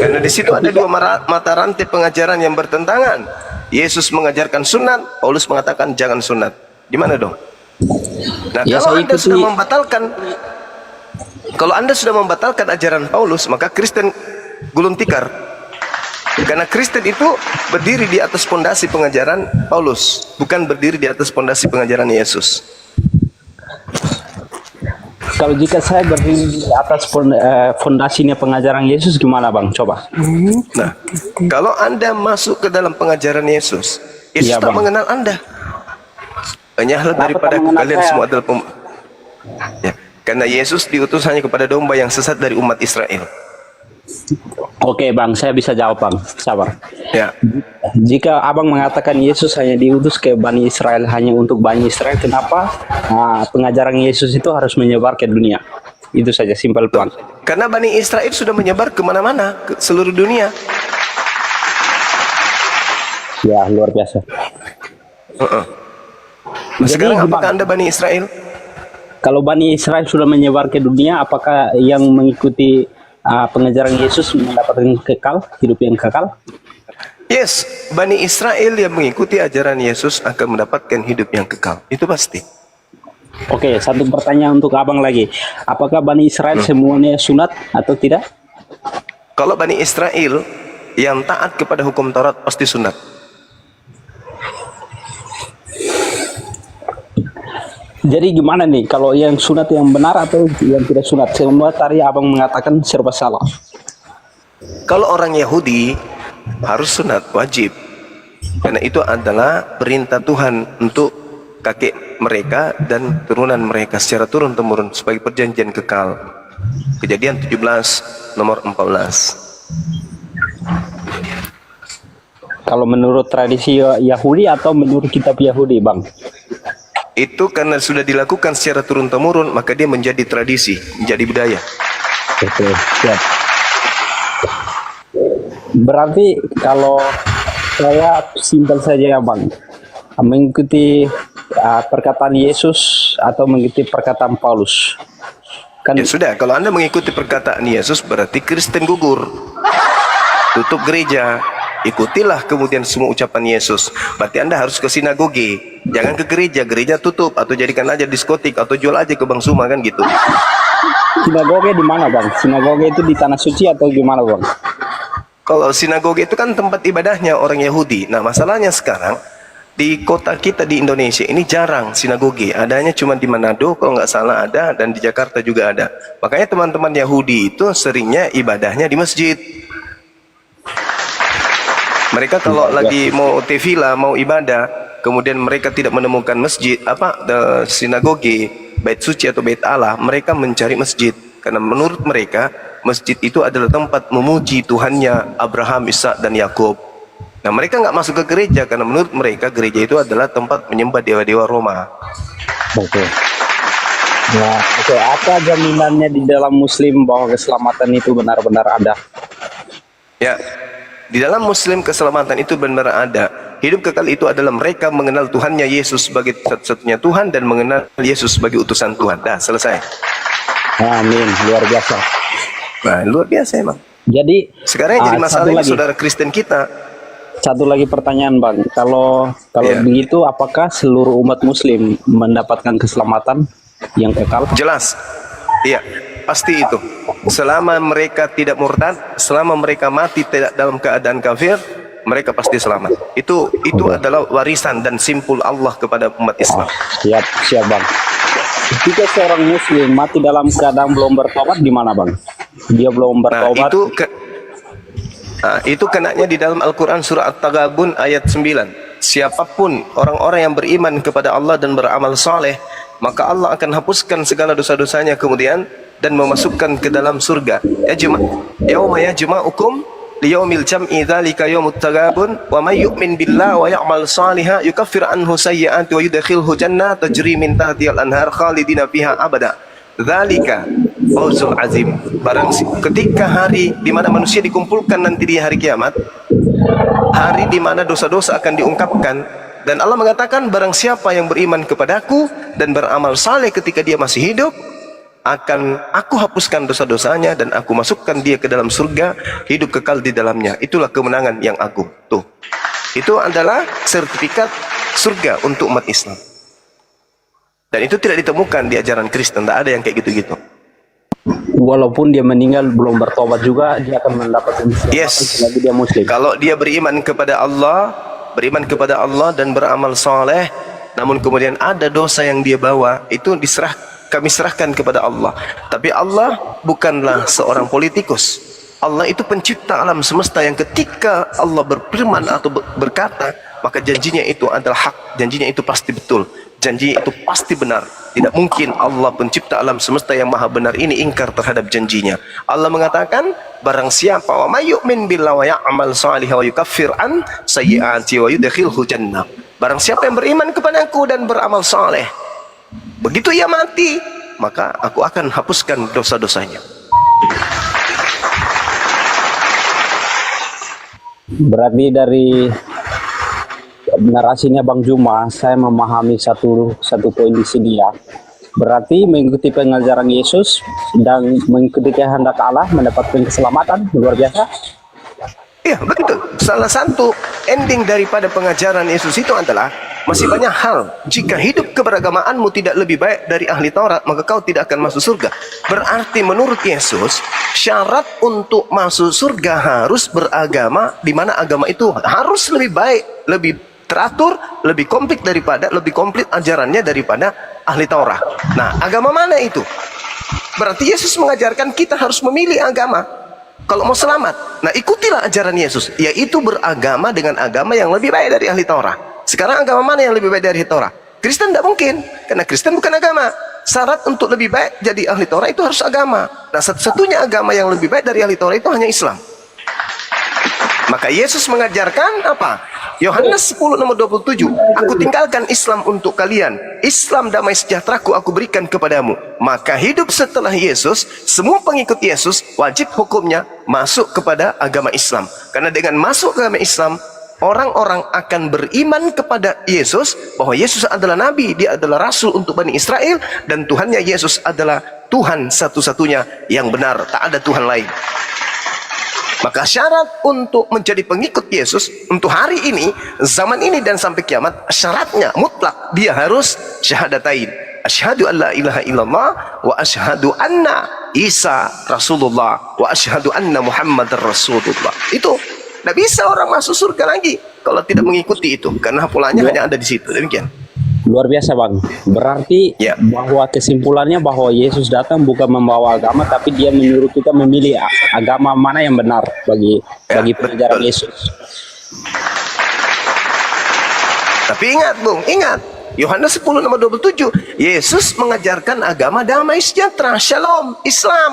Karena di situ ada dua mata rantai pengajaran yang bertentangan. Yesus mengajarkan sunat, Paulus mengatakan jangan sunat. Gimana dong? Nah, Ya, kalau saya Anda ikuti. sudah membatalkan, kalau Anda sudah membatalkan ajaran Paulus, maka Kristen gulung tikar. Karena Kristen itu berdiri di atas pondasi pengajaran Paulus, bukan berdiri di atas pondasi pengajaran Yesus. Kalau jika saya berdiri di atas fondasinya pengajaran Yesus, gimana bang? Coba. Nah, kalau Anda masuk ke dalam pengajaran Yesus, Yesus Iya, tak Bang. mengenal Anda. Hanyalah Kenapa daripada tak mengenal kalian saya? semua adalah ya, karena Yesus diutus hanya kepada domba yang sesat dari umat Israel. Oke bang, saya bisa jawab bang. Sabar. Ya, Jika abang mengatakan Yesus hanya diutus ke Bani Israel, hanya untuk Bani Israel, kenapa pengajaran Yesus itu harus menyebar ke dunia? Itu saja, simpel bang. karena Bani Israel sudah menyebar kemana-mana, ke seluruh dunia. Ya, luar biasa. Nah, sekarang Jadi, apakah gimana? Anda Bani Israel? Kalau Bani Israel sudah menyebar ke dunia, apakah yang mengikuti pengajaran Yesus mendapatkan hidup yang kekal? Yes, Bani Israel yang mengikuti ajaran Yesus akan mendapatkan hidup yang kekal. Itu pasti. Oke, satu pertanyaan untuk abang lagi. Apakah Bani Israel semuanya sunat atau tidak? Kalau Bani Israel yang taat kepada hukum Taurat pasti sunat. Jadi gimana nih kalau yang sunat yang benar atau yang tidak sunat? Semua tadi abang mengatakan serba salah. Kalau orang Yahudi harus sunat, wajib. Karena itu adalah perintah Tuhan untuk kakek mereka dan turunan mereka secara turun-temurun sebagai perjanjian kekal. Kejadian 17 nomor 14. Kalau menurut tradisi Yahudi atau menurut kitab Yahudi, bang? Itu karena sudah dilakukan secara turun-temurun, maka dia menjadi tradisi, menjadi budaya. Oke, siap. Berarti kalau saya simpel saja ya bang, mengikuti perkataan Yesus atau mengikuti perkataan Paulus, kan? Ya sudah, kalau Anda mengikuti perkataan Yesus berarti Kristen gugur. Tutup gereja, ikutilah kemudian semua ucapan Yesus. Berarti Anda harus ke sinagoge, jangan ke gereja. Gereja tutup, atau jadikan aja diskotik, atau jual aja ke Bang Suma kan gitu. Sinagoge di mana bang? Sinagoge itu di tanah suci atau gimana bang? Kalau sinagoge itu kan tempat ibadahnya orang Yahudi. Nah masalahnya sekarang di kota kita di Indonesia ini jarang sinagoge. Adanya cuma di Manado kalau nggak salah ada, dan di Jakarta juga ada. Makanya teman-teman Yahudi itu seringnya ibadahnya di masjid. Mereka kalau lagi mau tefila, mau ibadah, kemudian mereka tidak menemukan masjid, sinagoge, bait suci atau bait Allah, mereka mencari masjid. Karena menurut mereka masjid itu adalah tempat memuji Tuhannya Abraham, Ishak dan Yakub. Nah mereka nggak masuk ke gereja karena menurut mereka gereja itu adalah tempat menyembah dewa-dewa Roma. Oke. Ya, oke. Apa jaminannya di dalam Muslim bahwa keselamatan itu benar-benar ada? Ya, di dalam Muslim keselamatan itu benar ada. Hidup kekal itu adalah mereka mengenal Tuhannya Yesus sebagai satu-satunya Tuhan dan mengenal Yesus sebagai utusan Tuhan. Dah, selesai. Amin, luar biasa. Nah, luar biasa emang. Jadi Sekarang yang jadi masalah ini saudara Kristen kita. Satu lagi pertanyaan bang, kalau Ya. begitu apakah seluruh umat Muslim mendapatkan keselamatan yang kekal? Jelas. Iya, pasti itu. Selama mereka tidak murtad, selama mereka mati tidak dalam keadaan kafir, mereka pasti selamat. Itu adalah warisan dan simpul Allah kepada umat Islam. Siap bang. Jika seorang Muslim mati dalam keadaan belum bertobat, gimana bang? Dia belum Nah, bertobat. itu kenanya di dalam Al-Quran surah At-Taghabun ayat 9. Siapapun orang-orang yang beriman kepada Allah dan beramal saleh, maka Allah akan hapuskan segala dosa-dosanya kemudian dan memasukkan ke dalam surga. Yauma yajma'ukum liyaumil jam'i dzalika yaumut taghabun wa may yu'min billahi wa ya'mal shalihan yukaffir anhu sayyi'ati wa yudkhilhu jannatan tajri min tahtiha al-anhar khalidina fiha abada. Dzalika fawzul azim. Ketika hari di mana manusia dikumpulkan nanti di hari kiamat, hari di mana dosa-dosa akan diungkapkan, dan Allah mengatakan barang siapa yang beriman kepadaku dan beramal saleh ketika dia masih hidup, akan aku hapuskan dosa-dosanya dan aku masukkan dia ke dalam surga, hidup kekal di dalamnya. Itulah kemenangan yang agung. Tuh, itu adalah sertifikat surga untuk umat Islam. Dan itu tidak ditemukan di ajaran Kristen. Tidak ada yang kayak gitu-gitu. Walaupun dia meninggal belum bertobat juga, dia akan mendapatkan keselamatan selagi dia Muslim. Kalau dia beriman kepada Allah dan beramal soleh, namun kemudian ada dosa yang dia bawa, itu kami serahkan kepada Allah. Tapi Allah bukanlah seorang politikus. Allah itu pencipta alam semesta yang ketika Allah berfirman atau berkata, maka janjinya itu adalah hak, janjinya itu pasti betul, janjinya itu pasti benar. Tidak mungkin Allah pencipta alam semesta yang maha benar ini ingkar terhadap janjinya. Allah mengatakan, barang siapa wa may yu'min billahi wa ya'mal shalihan wa yukaffir an sayyi'ati wa yudkhilhu jannah. Barang siapa yang beriman kepadaku dan beramal saleh, begitu ia mati, maka aku akan hapuskan dosa-dosanya. Berarti dari narasinya Bang Juma, saya memahami satu poin di sini ya. Berarti mengikuti pengajaran Yesus dan mengikuti kehendak Allah mendapatkan keselamatan. Luar biasa. Iya, betul. Salah satu ending daripada pengajaran Yesus itu adalah masih banyak hal. Jika hidup keberagamaanmu tidak lebih baik dari ahli Taurat, maka kau tidak akan masuk surga. Berarti menurut Yesus, syarat untuk masuk surga harus beragama, di mana agama itu harus lebih baik, lebih teratur, lebih komplit ajarannya daripada ahli Taurat. Nah, agama mana itu? Berarti Yesus mengajarkan kita harus memilih agama kalau mau selamat. Nah, ikutilah ajaran Yesus, yaitu beragama dengan agama yang lebih baik dari ahli Taurat. Sekarang agama mana yang lebih baik dari ahli Taurat? Kristen tidak mungkin, karena Kristen bukan agama. Syarat untuk lebih baik jadi ahli Taurat itu harus agama. Nah, satu-satunya agama yang lebih baik dari ahli Taurat itu hanya Islam. Maka Yesus mengajarkan apa? Yohanes 10 nomor 27, aku tinggalkan Islam untuk kalian, Islam damai sejahteraku aku berikan kepadamu. Maka hidup setelah Yesus, semua pengikut Yesus wajib hukumnya masuk kepada agama Islam. Karena dengan masuk ke agama Islam, orang-orang akan beriman kepada Yesus, bahwa Yesus adalah Nabi, dia adalah Rasul untuk Bani Israel, dan Tuhannya Yesus adalah Tuhan satu-satunya yang benar, tak ada Tuhan lain. Maka syarat untuk menjadi pengikut Yesus untuk hari ini, zaman ini dan sampai kiamat, syaratnya mutlak, dia harus syahadatain. Asyhadu an la ilaha illallah wa asyhadu anna Isa Rasulullah wa asyhadu anna Muhammadar Rasulullah. Itu tidak bisa orang masuk surga lagi kalau tidak mengikuti itu, karena pulanya hanya ada di situ. Demikian. Luar biasa Bang. Berarti Ya. bahwa kesimpulannya bahwa Yesus datang bukan membawa agama, tapi dia menyuruh kita memilih agama mana yang benar bagi pengajaran betul. Yesus. Tapi ingat Bung, ingat Yohanes 10 nomor 27, Yesus mengajarkan agama damai sejahtera, shalom, Islam.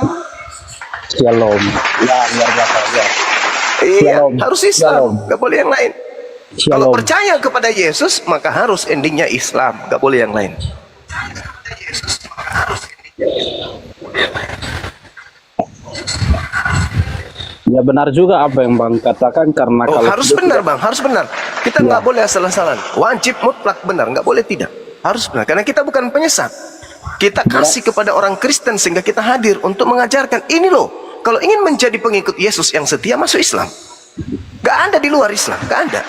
Shalom. Ya, luar biasa ya. Iya, Shalom. harus Islam, Shalom. nggak boleh yang lain. Kalau Shalom. percaya kepada Yesus, maka harus endingnya Islam, nggak boleh yang lain. Ya benar juga apa yang Bang katakan, karena Oh, kalau harus benar Bang, harus benar. Kita nggak boleh asal-asalan. Wajib mutlak benar, nggak boleh tidak. Harus benar, karena kita bukan penyesat. Kita kasih kepada orang Kristen sehingga kita hadir untuk mengajarkan ini loh. Kalau ingin menjadi pengikut Yesus yang setia, masuk Islam. Nggak ada di luar Islam, nggak ada.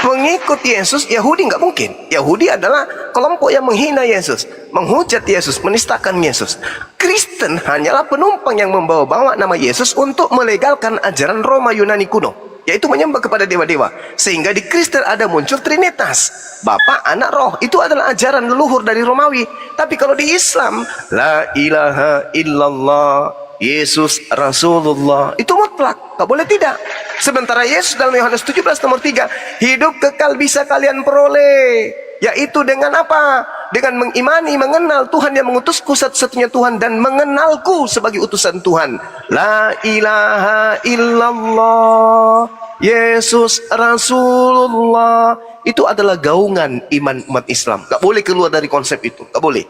Pengikut Yesus, Yahudi nggak mungkin. Yahudi adalah kelompok yang menghina Yesus, menghujat Yesus, menistakan Yesus. Kristen hanyalah penumpang yang membawa-bawa nama Yesus untuk melegalkan ajaran Roma Yunani kuno, yaitu menyembah kepada dewa-dewa. Sehingga di Kristen ada muncul Trinitas, Bapa, Anak, Roh. Itu adalah ajaran leluhur dari Romawi. Tapi kalau di Islam, la ilaha illallah, Yesus Rasulullah, itu mutlak, tak boleh tidak. Sementara Yesus dalam Yohanes 17 nomor 3, hidup kekal bisa kalian peroleh, yaitu dengan apa? Dengan mengimani, mengenal Tuhan yang mengutusku satu-satunya Tuhan, dan mengenalku sebagai utusan Tuhan. La ilaha illallah, Yesus Rasulullah. Itu adalah gaungan iman umat Islam. Gak boleh keluar dari konsep itu, gak boleh.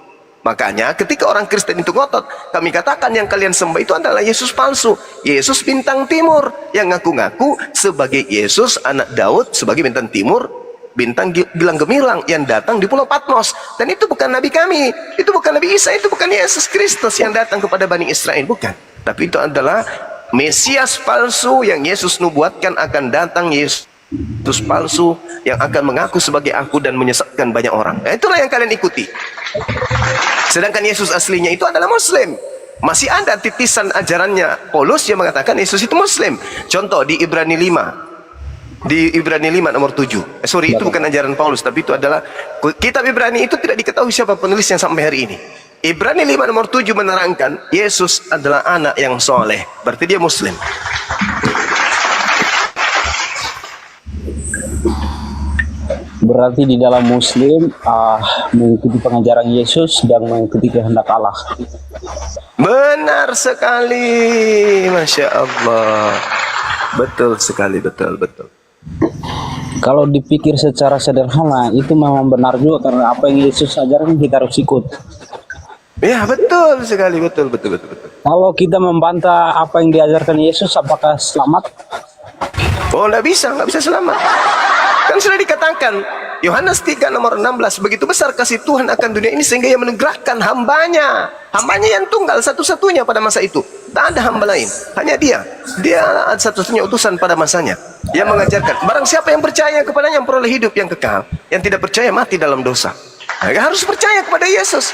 Makanya ketika orang Kristen itu ngotot, kami katakan yang kalian sembah itu adalah Yesus palsu, Yesus bintang timur, yang ngaku-ngaku sebagai Yesus anak Daud, sebagai bintang timur, bintang gilang gemilang yang datang di Pulau Patmos. Dan itu bukan Nabi kami, itu bukan Nabi Isa, itu bukan Yesus Kristus yang datang kepada Bani Israel, bukan. Tapi itu adalah Mesias palsu yang Yesus nubuatkan akan datang, Yesus palsu yang akan mengaku sebagai aku dan menyesatkan banyak orang. Nah, itulah yang kalian ikuti. Sedangkan Yesus aslinya itu adalah Muslim. Masih ada titisan ajarannya Paulus yang mengatakan Yesus itu Muslim. Contoh di Ibrani 5. Di Ibrani 5 nomor 7. Sorry, itu bukan ajaran Paulus, tapi itu adalah kitab Ibrani. Itu tidak diketahui siapa penulisnya sampai hari ini. Ibrani 5 nomor 7 menerangkan Yesus adalah anak yang soleh. Berarti dia Muslim. berarti di dalam Muslim mengikuti pengajaran Yesus dan mengikuti kehendak Allah. Benar sekali, Masya Allah. Betul sekali, betul. Kalau dipikir secara sederhana, itu memang benar juga, karena apa yang Yesus ajarkan kita harus ikut. Ya, betul sekali, betul. Kalau kita membantah apa yang diajarkan Yesus, apakah selamat? Oh, nggak bisa selamat. Kan sudah dikatakan Yohanes 3 nomor 16, begitu besar kasih Tuhan akan dunia ini sehingga ia menugerahkan hambanya yang tunggal satu-satunya pada masa itu. Tak ada hamba lain, hanya dia satu-satunya utusan pada masanya yang mengajarkan barang siapa yang percaya kepadanya yang peroleh hidup yang kekal, yang tidak percaya mati dalam dosa. Harus percaya kepada Yesus.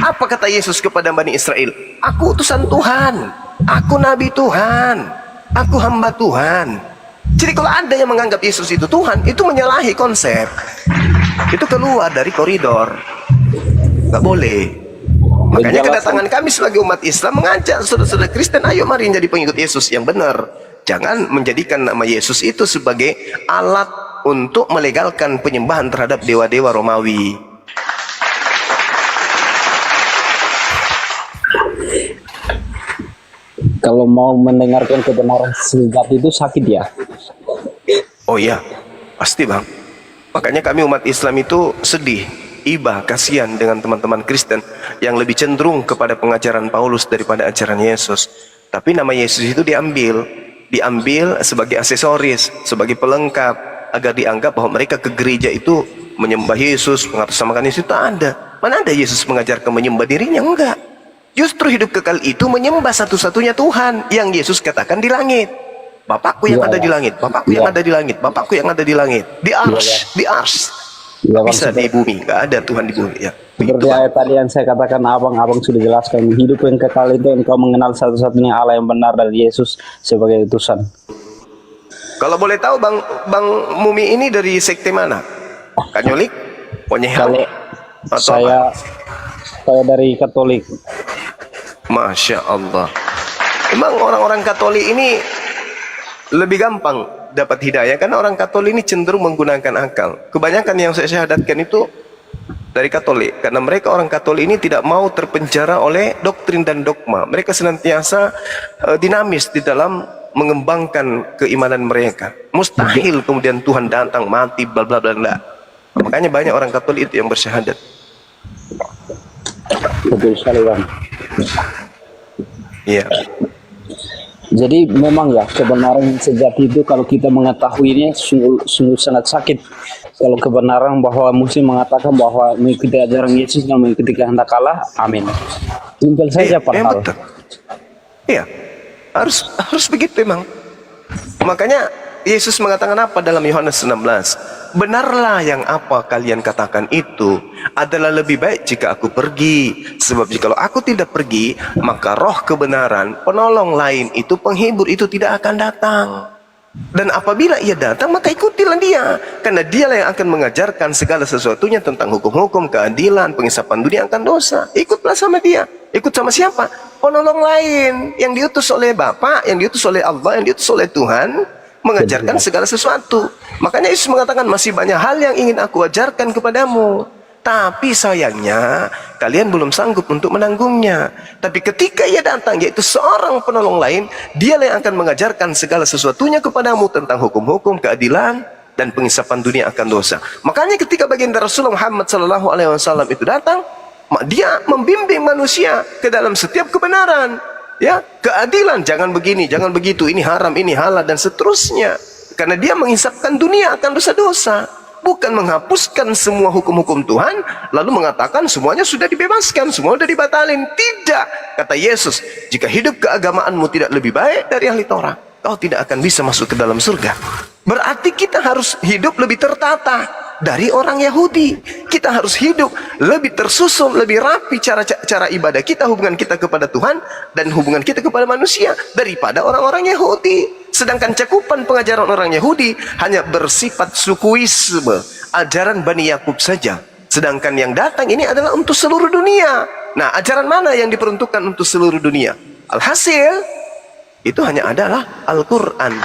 Apa kata Yesus kepada Bani Israel? Aku utusan Tuhan, aku nabi Tuhan, aku hamba Tuhan. Jadi kalau ada yang menganggap Yesus itu Tuhan, itu menyalahi konsep. Itu keluar dari koridor. Gak boleh. Makanya kedatangan kami sebagai umat Islam mengajak saudara-saudara Kristen, ayo mari jadi pengikut Yesus yang benar. Jangan menjadikan nama Yesus itu sebagai alat untuk melegalkan penyembahan terhadap dewa-dewa Romawi. Kalau mau mendengarkan kebenaran sejati itu sakit ya? Oh iya, pasti bang. Makanya kami umat Islam itu sedih, iba, kasihan dengan teman-teman Kristen yang lebih cenderung kepada pengajaran Paulus daripada ajaran Yesus. Tapi nama Yesus itu diambil sebagai aksesoris, sebagai pelengkap, agar dianggap bahwa mereka ke gereja itu menyembah Yesus, mengatasnamakan Yesus. Itu ada. Mana ada Yesus mengajarkan menyembah dirinya? Enggak. Justru hidup kekal itu menyembah satu-satunya Tuhan yang Yesus katakan di langit. Bapakku yang Iya, ada di Bang. langit, Bapakku yang Iya. ada di langit, Bapakku yang ada di langit. Di ars, di ars. Iya, Bang. Bisa di bumi, nggak ada Tuhan di bumi. Ya. Seperti Begitu, Bang. ayat tadi yang saya katakan, abang sudah jelaskan, hidup yang kekal itu engkau mengenal satu-satunya Allah yang benar dan Yesus sebagai utusan. Kalau boleh tahu Bang Mumi ini dari sekte mana? Katolik? Ponyehan? Kalau Atau saya dari Katolik. Masya Allah. Emang orang-orang Katolik ini lebih gampang dapat hidayah karena orang Katolik ini cenderung menggunakan akal. Kebanyakan yang saya syahadatkan itu dari Katolik karena mereka orang Katolik ini tidak mau terpenjara oleh doktrin dan dogma. Mereka senantiasa dinamis di dalam mengembangkan keimanan mereka. Mustahil kemudian Tuhan datang mati bla bla bla bla. Makanya banyak orang Katolik itu yang bersyahadat. Betul sekali, Bang. Iya. Jadi memang ya kebenaran sejati itu kalau kita mengetahuinya sungguh sangat sakit. Kalau kebenaran bahwa Muslim mengatakan bahwa mengikuti ajaran Yesus dan mengikuti kehendak Allah, amin. Simpel saja padahal. Betul. Iya. Harus begitu memang. Makanya Yesus mengatakan apa dalam Yohanes 16? Benarlah yang apa kalian katakan itu adalah lebih baik jika aku pergi. Sebab jikalau aku tidak pergi, maka roh kebenaran, penolong lain itu, penghibur itu tidak akan datang. Dan apabila ia datang, maka ikutilah dia. Karena dialah yang akan mengajarkan segala sesuatunya tentang hukum-hukum, keadilan, pengisapan dunia akan dosa. Ikutlah sama dia. Ikut sama siapa? Penolong lain yang diutus oleh Bapa, yang diutus oleh Allah, yang diutus oleh Tuhan, mengajarkan segala sesuatu. Makanya Yesus mengatakan masih banyak hal yang ingin aku ajarkan kepadamu, tapi sayangnya kalian belum sanggup untuk menanggungnya. Tapi ketika ia datang, yaitu seorang penolong lain, dialah yang akan mengajarkan segala sesuatunya kepadamu tentang hukum-hukum, keadilan, dan pengisapan dunia akan dosa. Makanya ketika baginda Rasulullah Muhammad SAW itu datang, dia membimbing manusia ke dalam setiap kebenaran. Ya, keadilan, jangan begini, jangan begitu, ini haram, ini halal, dan seterusnya. Karena dia menghisapkan dunia akan dosa-dosa, bukan menghapuskan semua hukum-hukum Tuhan lalu mengatakan semuanya sudah dibebaskan, semua sudah dibatalin. Tidak, kata Yesus, jika hidup keagamaanmu tidak lebih baik dari ahli Taurat, kau tidak akan bisa masuk ke dalam surga. Berarti kita harus hidup lebih tertata dari orang Yahudi. Kita harus hidup lebih tersusun, lebih rapi cara ibadah kita, hubungan kita kepada Tuhan dan hubungan kita kepada manusia daripada orang-orang Yahudi. Sedangkan cakupan pengajaran orang Yahudi hanya bersifat sukuisme, ajaran Bani Yakub saja. Sedangkan yang datang ini adalah untuk seluruh dunia. Nah, ajaran mana yang diperuntukkan untuk seluruh dunia? Alhasil, itu hanya adalah Al-Quran.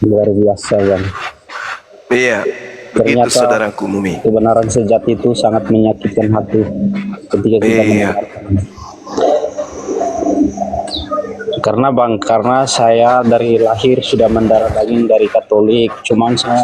Luar biasa, Bang. Iya, begitu saudaraku Mumi. Kebenaran sejati itu sangat menyakitkan hati ketika kita mendengarkan. Karena saya dari lahir sudah mendarah daging dari Katolik, cuman saya